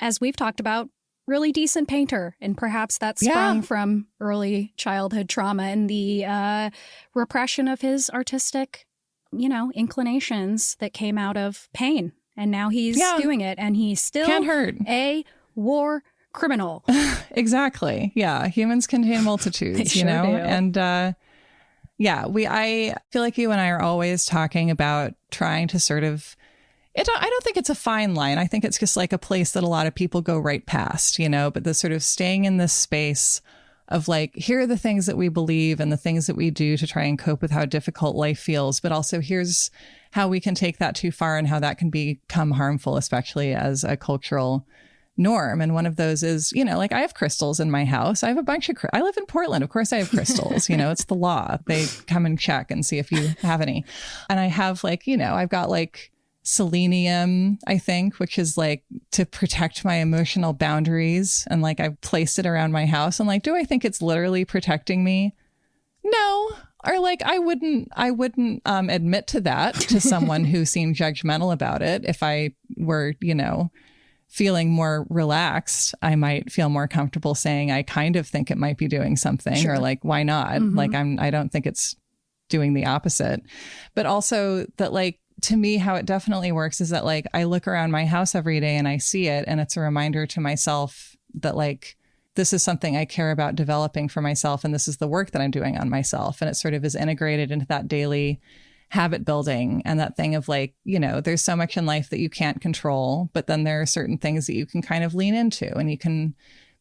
as we've talked about, really decent painter. And perhaps that sprung from early childhood trauma and the repression of his artistic, inclinations that came out of pain. And now he's doing it, and he's still can't hurt. A war criminal. Exactly. Yeah. Humans contain multitudes, They sure do. And I feel like you and I are always talking about trying to sort of, I don't think it's a fine line. I think it's just like a place that a lot of people go right past, but the sort of staying in this space of like, here are the things that we believe and the things that we do to try and cope with how difficult life feels. But also here's how we can take that too far and how that can become harmful, especially as a cultural norm. And one of those is, you know, like I have crystals in my house. I have a bunch of, I live in Portland. Of course I have crystals, you know, it's the law. They come and check and see if you have any. And I have like, you know, I've got like selenium, I think, which is like to protect my emotional boundaries. And like I've placed it around my house. And like, do I think it's literally protecting me? No. Or like, I wouldn't admit to that to someone who seemed judgmental about it. If I were, you know, feeling more relaxed, I might feel more comfortable saying, I kind of think it might be doing something, sure. Or like, why not? Mm-hmm. Like, I don't think it's doing the opposite. But also that like, to me, how it definitely works is that like, I look around my house every day and I see it. And it's a reminder to myself that like, this is something I care about developing for myself. And this is the work that I'm doing on myself. And it sort of is integrated into that daily habit building and that thing of like, you know, there's so much in life that you can't control, but then there are certain things that you can kind of lean into and you can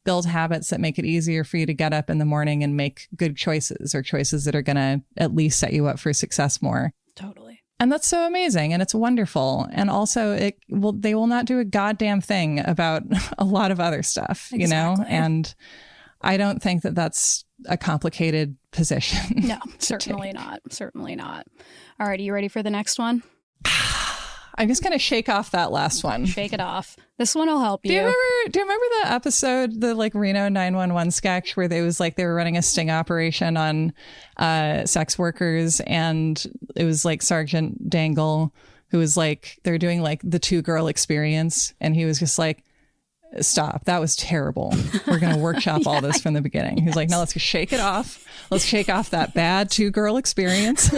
build habits that make it easier for you to get up in the morning and make good choices or choices that are going to at least set you up for success more. Totally. And that's so amazing. And it's wonderful. And also they will not do a goddamn thing about a lot of other stuff, exactly. You know, and I don't think that that's a complicated position. No, certainly not. Certainly not. All right. Are you ready for the next one? I'm just going to shake off that last one. Shake it off. This one will help you. Do you remember the episode, the like Reno 911 sketch where they were running a sting operation on sex workers, and it was like Sergeant Dangle who was like, they're doing like the 2-girl experience. And he was just like, stop. That was terrible. We're going to workshop all this from the beginning. He's like, no, let's just shake it off. Let's shake off that bad 2-girl experience.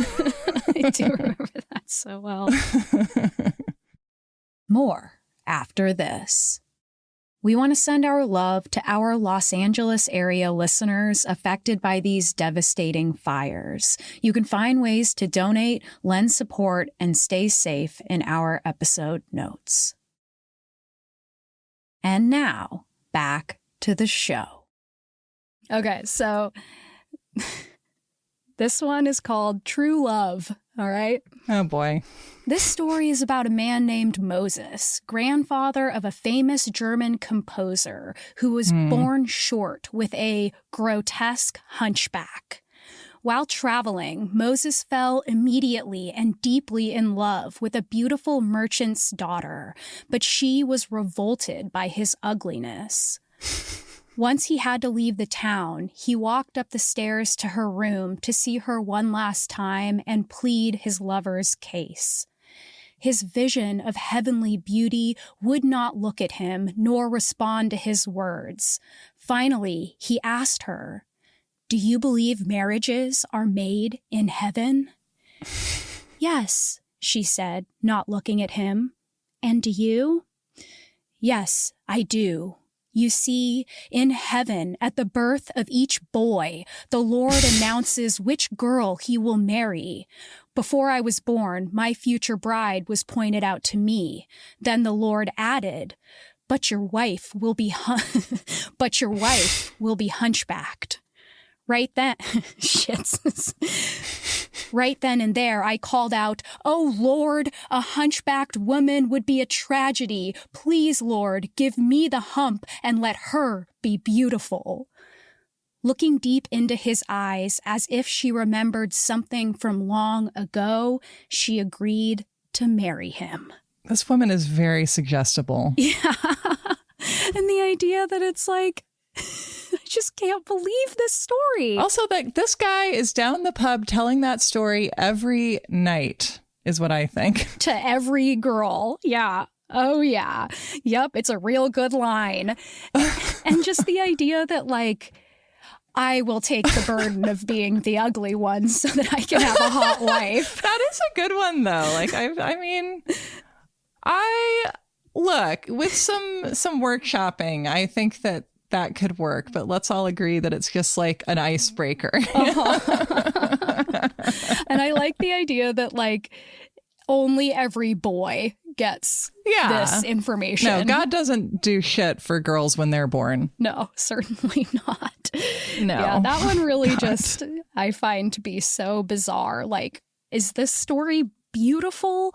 I do remember that so well. More after this. We want to send our love to our Los Angeles area listeners affected by these devastating fires. You can find ways to donate, lend support, and stay safe in our episode notes. And now, back to the show. Okay, so this one is called True Love, all right? Oh, boy. This story is about a man named Moses, grandfather of a famous German composer who was born short with a grotesque hunchback. While traveling, Moses fell immediately and deeply in love with a beautiful merchant's daughter, but she was revolted by his ugliness. Once he had to leave the town, he walked up the stairs to her room to see her one last time and plead his lover's case. His vision of heavenly beauty would not look at him nor respond to his words. Finally, he asked her, "Do you believe marriages are made in heaven?" "Yes," she said, not looking at him. "And do you?" "Yes, I do. You see, in heaven, at the birth of each boy, the Lord announces which girl he will marry. Before I was born, my future bride was pointed out to me. Then the Lord added, but your wife will be hunchbacked. Right then, right then and there, I called out, "Oh, Lord, a hunchbacked woman would be a tragedy. Please, Lord, give me the hump and let her be beautiful." Looking deep into his eyes as if she remembered something from long ago, she agreed to marry him. This woman is very suggestible. Yeah. And the idea that it's like, I just can't believe this story. Also, that this guy is down the pub telling that story every night is what I think. To every girl. Yeah. Oh, yeah. Yep. It's a real good line. And just the idea that, like, I will take the burden of being the ugly one so that I can have a hot wife. That is a good one, though. Like, I mean, look, with some workshopping, I think that could work, but let's all agree that it's just like an icebreaker. And I like the idea that, like, only every boy gets this information. No, God doesn't do shit for girls when they're born. No, certainly not. No. Yeah, that one really just, I find to be so bizarre. Like, is this story beautiful.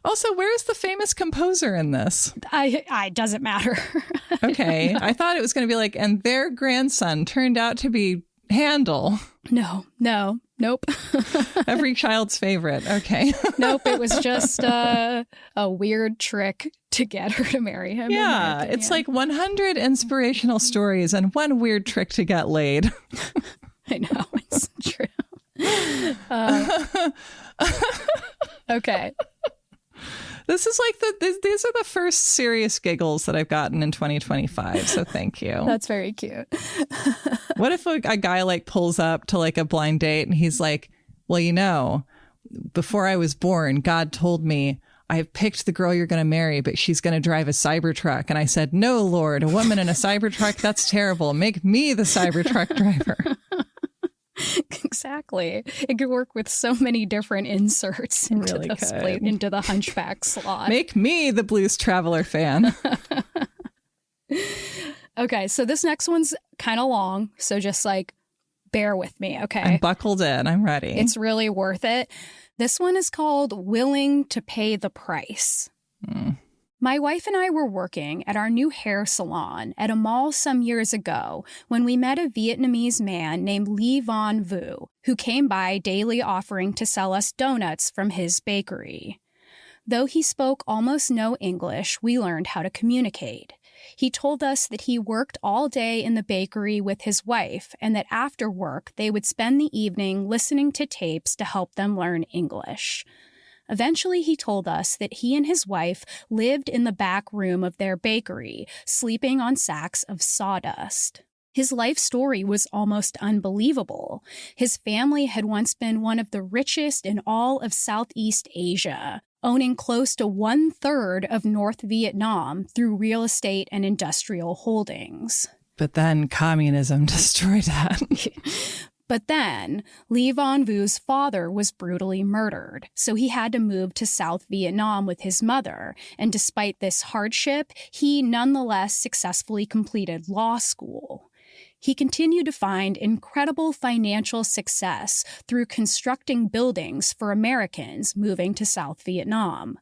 Also, where's the famous composer in this? I doesn't matter. Okay. I thought it was going to be like, and their grandson turned out to be Handel. Nope. Every child's favorite. Okay. Nope. It was just a weird trick to get her to marry him. Yeah. It's like 100 inspirational stories and one weird trick to get laid. I know. It's true. Okay. This is like these are the first serious giggles that I've gotten in 2025. So thank you. That's very cute. What if a guy like pulls up to like a blind date and he's like, well, you know, before I was born, God told me I have picked the girl you're going to marry, but she's going to drive a Cybertruck. And I said, no, Lord, a woman in a Cybertruck, that's terrible. Make me the Cybertruck driver. Exactly. It could work with so many different inserts into, really into the Hunchback slot. Make me the Blues Traveler fan. Okay, so this next one's kind of long, so just like bear with me, okay? I'm buckled in. I'm ready. It's really worth it. This one is called Willing to Pay the Price. My wife and I were working at our new hair salon at a mall some years ago when we met a Vietnamese man named Lee Von Vu, who came by daily offering to sell us donuts from his bakery. Though he spoke almost no English, we learned how to communicate. He told us that he worked all day in the bakery with his wife and that after work they would spend the evening listening to tapes to help them learn English. Eventually, he told us that he and his wife lived in the back room of their bakery, sleeping on sacks of sawdust. His life story was almost unbelievable. His family had once been one of the richest in all of Southeast Asia, owning close to 1/3 of North Vietnam through real estate and industrial holdings. But then communism destroyed that. But then, Lee Von Vu's father was brutally murdered, so he had to move to South Vietnam with his mother, and despite this hardship, he nonetheless successfully completed law school. He continued to find incredible financial success through constructing buildings for Americans moving to South Vietnam.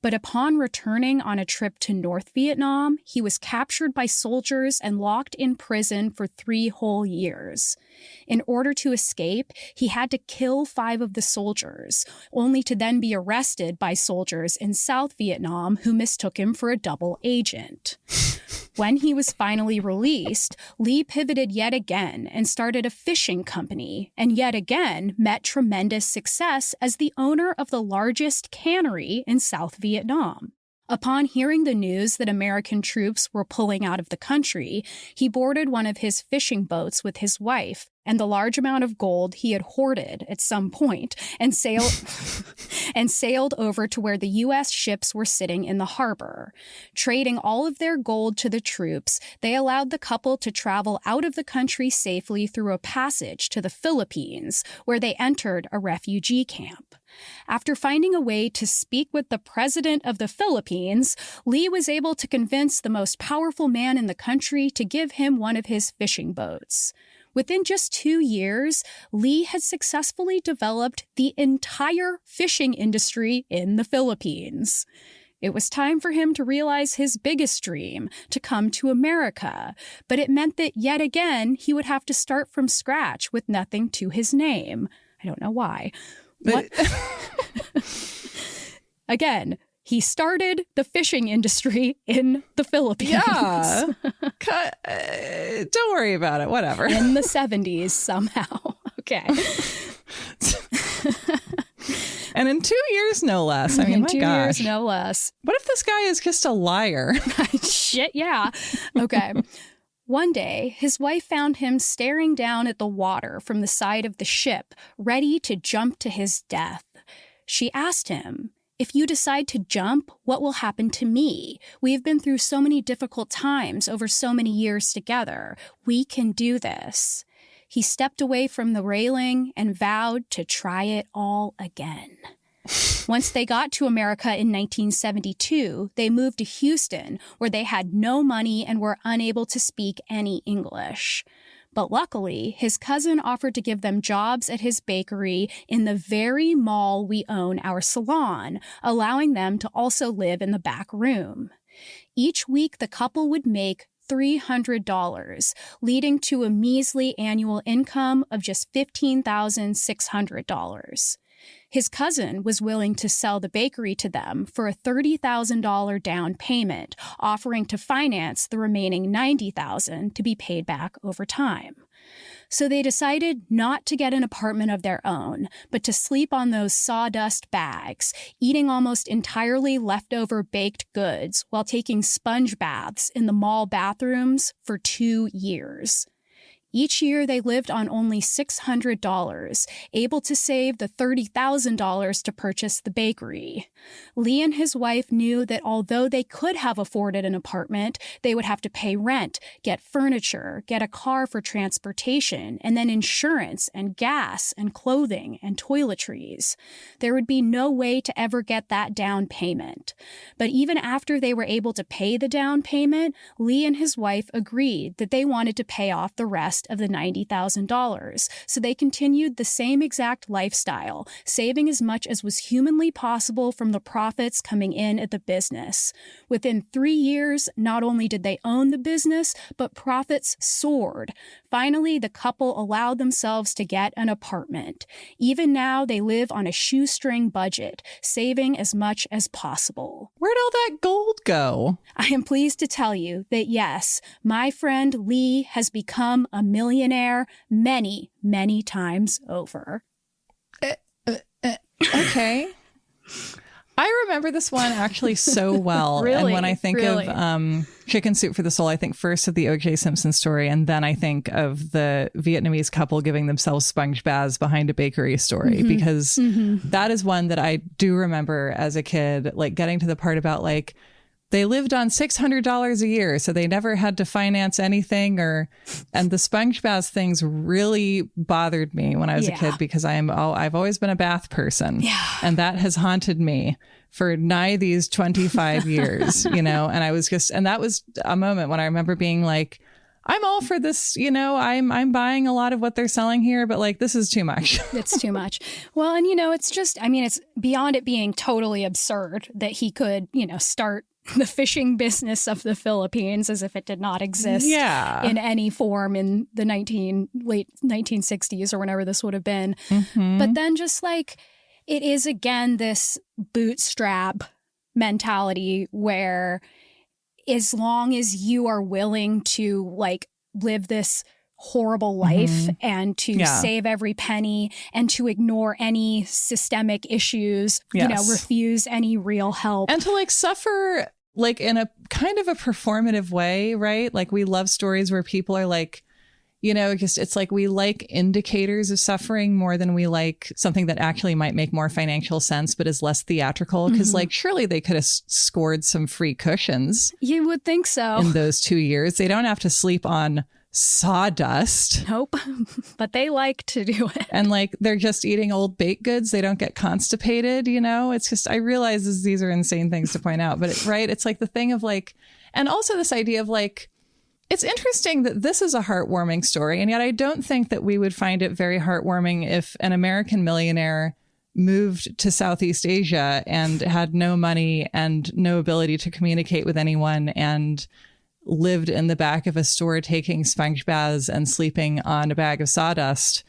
But upon returning on a trip to North Vietnam, he was captured by soldiers and locked in prison for 3 whole years. In order to escape, he had to kill 5 of the soldiers, only to then be arrested by soldiers in South Vietnam who mistook him for a double agent. When he was finally released, Lee pivoted yet again and started a fishing company, and yet again met tremendous success as the owner of the largest cannery in South Vietnam. Upon hearing the news that American troops were pulling out of the country, he boarded one of his fishing boats with his wife and the large amount of gold he had hoarded at some point and sailed over to where the U.S. ships were sitting in the harbor. Trading all of their gold to the troops, they allowed the couple to travel out of the country safely through a passage to the Philippines, where they entered a refugee camp. After finding a way to speak with the president of the Philippines, Lee was able to convince the most powerful man in the country to give him one of his fishing boats. Within just 2 years, Lee had successfully developed the entire fishing industry in the Philippines. It was time for him to realize his biggest dream, to come to America, but it meant that yet again he would have to start from scratch with nothing to his name. I don't know why. What? Again, he started the fishing industry in the Philippines. Yeah. Don't worry about it. Whatever. In the 70s somehow. Okay. And in 2 years, no less. I mean, my gosh. 2 years, no less. What if this guy is just a liar? Shit, yeah. Okay. One day, his wife found him staring down at the water from the side of the ship, ready to jump to his death. She asked him, "If you decide to jump, what will happen to me? We have been through so many difficult times over so many years together. We can do this." He stepped away from the railing and vowed to try it all again. Once they got to America in 1972, they moved to Houston, where they had no money and were unable to speak any English. But luckily, his cousin offered to give them jobs at his bakery in the very mall we own our salon, allowing them to also live in the back room. Each week, the couple would make $300, leading to a measly annual income of just $15,600. His cousin was willing to sell the bakery to them for a $30,000 down payment, offering to finance the remaining $90,000 to be paid back over time. So they decided not to get an apartment of their own, but to sleep on those sawdust bags, eating almost entirely leftover baked goods while taking sponge baths in the mall bathrooms for 2 years. Each year, they lived on only $600, able to save the $30,000 to purchase the bakery. Lee and his wife knew that although they could have afforded an apartment, they would have to pay rent, get furniture, get a car for transportation, and then insurance and gas and clothing and toiletries. There would be no way to ever get that down payment. But even after they were able to pay the down payment, Lee and his wife agreed that they wanted to pay off the rest of the $90,000. So they continued the same exact lifestyle, saving as much as was humanly possible from the profits coming in at the business. Within 3 years, not only did they own the business, but profits soared. Finally, the couple allowed themselves to get an apartment. Even now, they live on a shoestring budget, saving as much as possible. Where'd all that gold go? I am pleased to tell you that yes, my friend Lee has become a millionaire many, many times over. Okay. I remember this one actually so well. Really? And when I think of Chicken Soup for the Soul, I think first of the O.J. Simpson story, and then I think of the Vietnamese couple giving themselves sponge baths behind a bakery story, because that is one that I do remember as a kid, like getting to the part about like, they lived on $600 a year, so they never had to finance anything. And the sponge bath things really bothered me when I was a kid, because I've always been a bath person, and that has haunted me for nigh these 25 years, you know. And I was and that was a moment when I remember being like, I'm all for this, you know, I'm buying a lot of what they're selling here, but like, this is too much. It's too much. Well, and you know, it's just, I mean, it's beyond it being totally absurd that he could, you know, start the fishing business of the Philippines as if it did not exist in any form in the late 1960s or whenever this would have been. But then just like, it is again this bootstrap mentality where as long as you are willing to like live this horrible life and to save every penny and to ignore any systemic issues, you know, refuse any real help. And to like suffer like in a kind of a performative way, right? Like we love stories where people are like, you know, just it's like we like indicators of suffering more than we like something that actually might make more financial sense, but is less theatrical. Because like surely they could have scored some free cushions. You would think so. In those 2 years. They don't have to sleep on sawdust. Nope. But they like to do it. And like they're just eating old baked goods. They don't get constipated, you know. It's just, I realize these are insane things to point out, but it's like the thing of like, and also this idea of like, it's interesting that this is a heartwarming story, and yet I don't think that we would find it very heartwarming if an American millionaire moved to Southeast Asia and had no money and no ability to communicate with anyone and lived in the back of a store taking sponge baths and sleeping on a bag of sawdust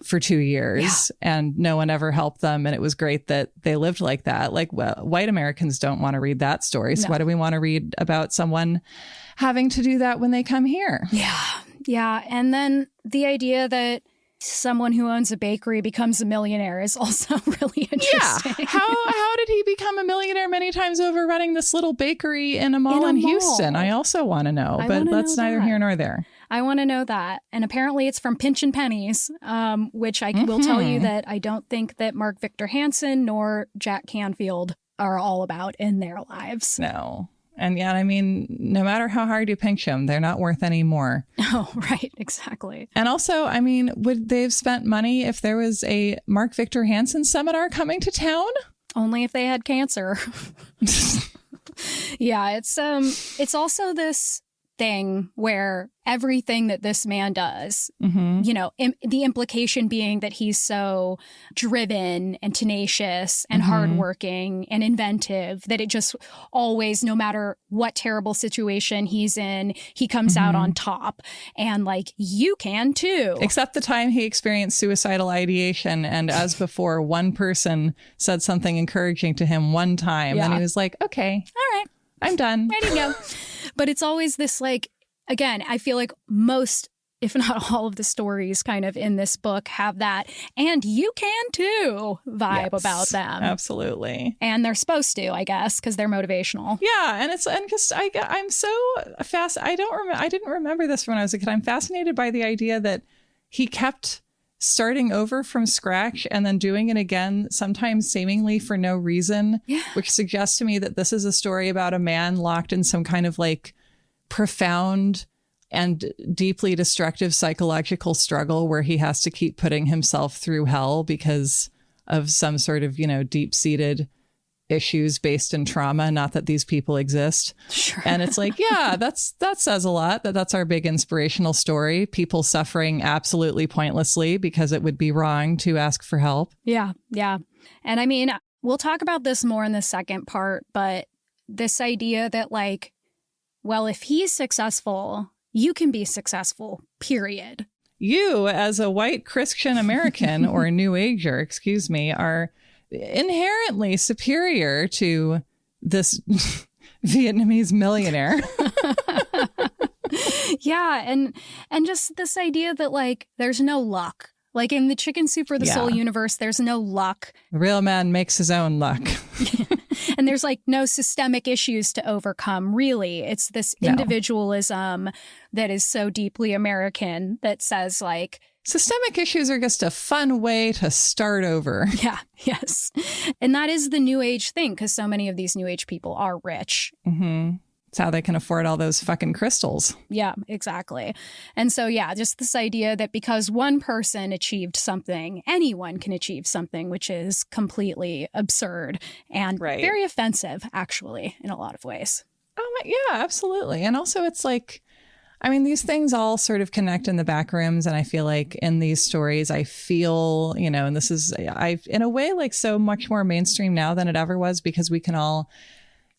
for 2 years. And no one ever helped them. And it was great that they lived like that. Like, well, white Americans don't want to read that story. So why do we want to read about someone having to do that when they come here? Yeah. And then the idea that someone who owns a bakery becomes a millionaire is also really interesting. Yeah. How did he become a millionaire many times over running this little bakery in a mall in Houston? I also want to know, but that's neither here nor there. I want to know that. And apparently it's from pinching pennies, which I will tell you that I don't think that Mark Victor Hansen nor Jack Canfield are all about in their lives. No. And yet, I mean, no matter how hard you pinch them, they're not worth any more. Oh, right. Exactly. And also, I mean, would they have spent money if there was a Mark Victor Hansen seminar coming to town? Only if they had cancer. Yeah, it's also this thing where everything that this man does, Mm-hmm. you know, the implication being that he's so driven and tenacious and Mm-hmm. hardworking and inventive that it just always, no matter what terrible situation he's in, he comes out on top. And like, you can too. Except the time he experienced suicidal ideation. And as before, one person said something encouraging to him one time. Yeah. And he was like, okay, All right, I'm done. ready to go. But it's always this, like, again, I feel like most, if not all of the stories kind of in this book have that, and you can too vibe Yes, about them. Absolutely. And they're supposed to, I guess, because they're motivational. Yeah, and because I'm so fast. I didn't remember this when I was a kid. I'm fascinated by the idea that he kept starting over from scratch and then doing it again, sometimes seemingly for no reason, which suggests to me that this is a story about a man locked in some kind of like profound and deeply destructive psychological struggle where he has to keep putting himself through hell because of some sort of, deep-seated issues based in trauma. Not that these people exist. Sure. And it's like, yeah, that says a lot. That's our big inspirational story. People suffering absolutely pointlessly because it would be wrong to ask for help. Yeah. Yeah. And I mean, we'll talk about this more in the second part, but this idea that like, well, if he's successful, you can be successful, period. You, as a white Christian American or a New Ager, excuse me, are inherently superior to this Vietnamese millionaire. Yeah. And just this idea that like, there's no luck. Like in the Chicken Soup for the Soul universe, there's no luck. The real man makes his own luck. And there's like no systemic issues to overcome, really. It's this individualism that is so deeply American that says like, systemic issues are just a fun way to start over. Yeah, yes. And that is the New Age thing, because so many of these New Age people are rich. Mm-hmm. It's how they can afford all those fucking crystals. Yeah, exactly. And so, yeah, just this idea that because one person achieved something, anyone can achieve something, which is completely absurd and very offensive, actually, in a lot of ways. Oh, yeah, absolutely. And also it's like, I mean, these things all sort of connect in the back rooms. And I feel like in these stories, I feel, and this is, in a way, like so much more mainstream now than it ever was, because we can all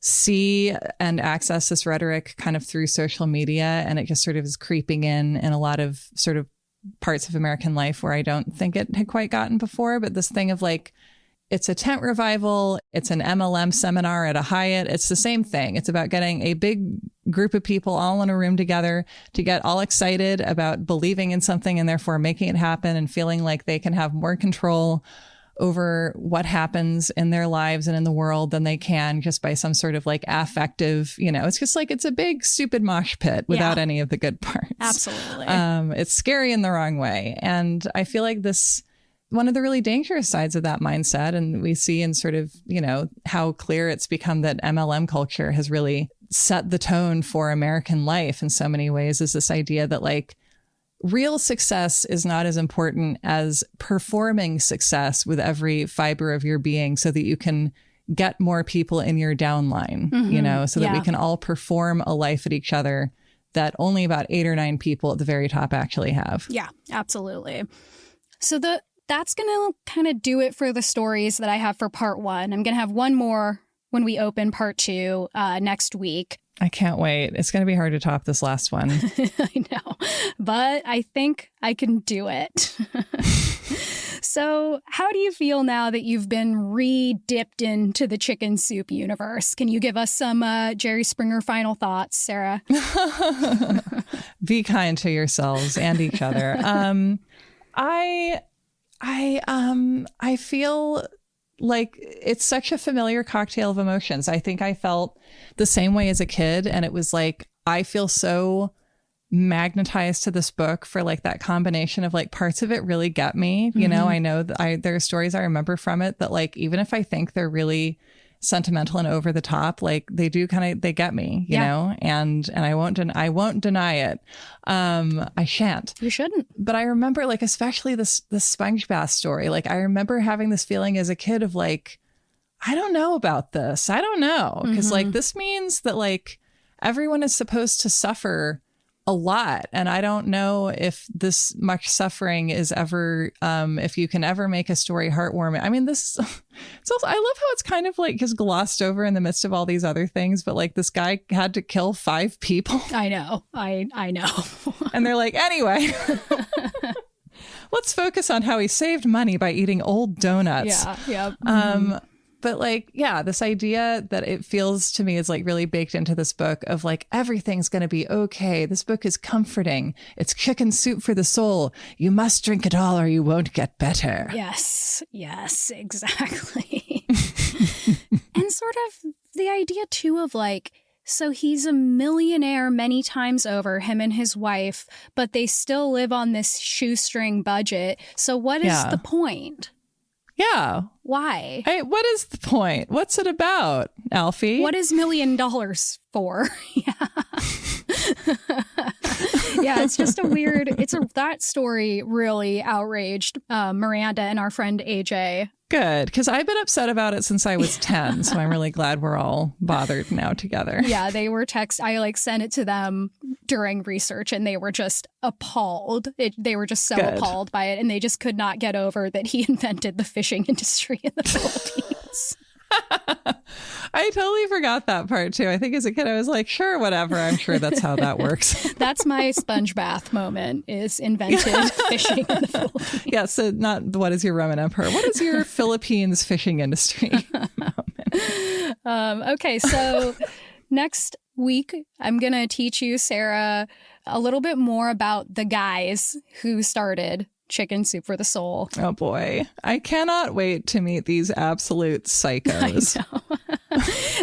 see and access this rhetoric kind of through social media. And it just sort of is creeping in a lot of sort of parts of American life where I don't think it had quite gotten before. But this thing of like, it's a tent revival. It's an MLM seminar at a Hyatt. It's the same thing. It's about getting a big group of people all in a room together to get all excited about believing in something and therefore making it happen and feeling like they can have more control over what happens in their lives and in the world than they can just by some sort of like affective, it's just like, it's a big stupid mosh pit without any of the good parts. Absolutely. It's scary in the wrong way. And I feel like one of the really dangerous sides of that mindset, and we see in sort of, how clear it's become that MLM culture has really set the tone for American life in so many ways, is this idea that like real success is not as important as performing success with every fiber of your being so that you can get more people in your downline, so that we can all perform a life at each other that only about 8 or 9 people at the very top actually have. Yeah, absolutely. So that's going to kind of do it for the stories that I have for part 1. I'm going to have one more when we open part 2 next week. I can't wait. It's going to be hard to top this last one. I know, but I think I can do it. So how do you feel now that you've been re-dipped into the Chicken Soup universe? Can you give us some Jerry Springer final thoughts, Sarah? Be kind to yourselves and each other. I feel like it's such a familiar cocktail of emotions. I think I felt the same way as a kid. And it was like, I feel so magnetized to this book for like that combination of like parts of it really get me. I know that there are stories I remember from it that like, even if I think they're really sentimental and over the top, like they do they get me, you know, and I won't deny it. I shan't. You shouldn't. But I remember like, especially the sponge bath story. Like I remember having this feeling as a kid of like, I don't know about this. I don't know. Because like, this means that like, everyone is supposed to suffer a lot. And I don't know if this much suffering is ever, if you can ever make a story heartwarming. I mean, it's also, I love how it's kind of like just glossed over in the midst of all these other things, but like this guy had to kill 5 people. I know. I know. And they're like, anyway, let's focus on how he saved money by eating old donuts. Yeah. Mm-hmm. But like, yeah, this idea that it feels to me is like really baked into this book of like, everything's going to be okay. This book is comforting. It's chicken soup for the soul. You must drink it all or you won't get better. Yes, exactly. And sort of the idea too of like, so he's a millionaire many times over, him and his wife, but they still live on this shoestring budget. So what is the point? Yeah. Why? What is the point? What's it about, Alfie? What is $1 million for? Yeah. Yeah, it's just a weird, that story really outraged Miranda and our friend AJ. Good, because I've been upset about it since I was 10, so I'm really glad we're all bothered now together. Yeah, they were I sent it to them during research and they were just appalled. They were just so appalled by it and they just could not get over that he invented the fishing industry in the Philippines. I totally forgot that part too. I think as a kid I was like, sure, whatever. I'm sure that's how that works. That's my sponge bath moment, is invented fishing in the Philippines. Yeah, so not what is your Roman Empire? What is your Philippines fishing industry moment? Okay, so next week I'm going to teach you, Sarah, a little bit more about the guys who started Chicken Soup for the Soul. Oh boy. I cannot wait to meet these absolute psychos. I know.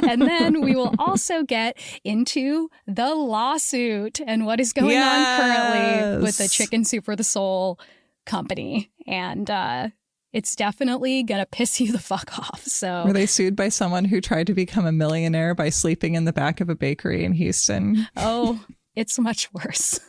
And then we will also get into the lawsuit and what is going on currently with the Chicken Soup for the Soul company. And it's definitely going to piss you the fuck off. So, were they sued by someone who tried to become a millionaire by sleeping in the back of a bakery in Houston? Oh, it's much worse.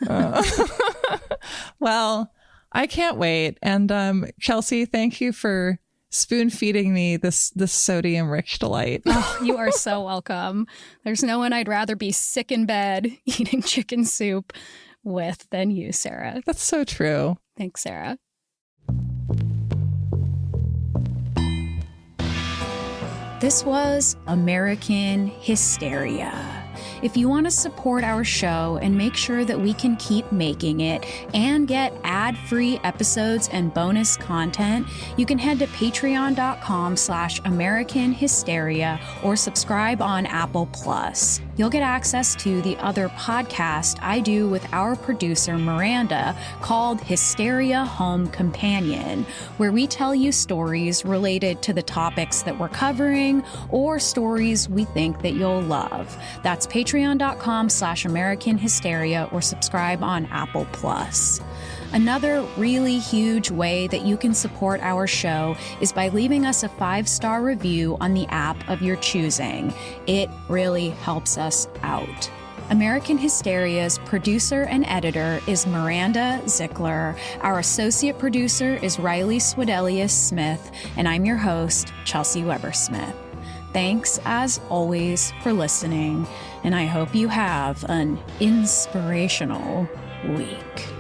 Well, I can't wait. And Chelsea, thank you for spoon feeding me this sodium rich delight. Oh, you are so welcome. There's no one I'd rather be sick in bed eating chicken soup with than you, Sarah. That's so true. Thanks, Sarah. This was American Hysteria. If you want to support our show and make sure that we can keep making it and get ad-free episodes and bonus content, you can head to patreon.com/American Hysteria or subscribe on Apple Plus. You'll get access to the other podcast I do with our producer Miranda called Hysteria Home Companion, where we tell you stories related to the topics that we're covering or stories we think that you'll love. That's patreon.com/American Hysteria or subscribe on Apple Plus. Another really huge way that you can support our show is by leaving us a 5-star review on the app of your choosing. It really helps us out. American Hysteria's producer and editor is Miranda Zickler. Our associate producer is Riley Swedelius Smith, and I'm your host, Chelsea Weber Smith. Thanks, as always, for listening, and I hope you have an inspirational week.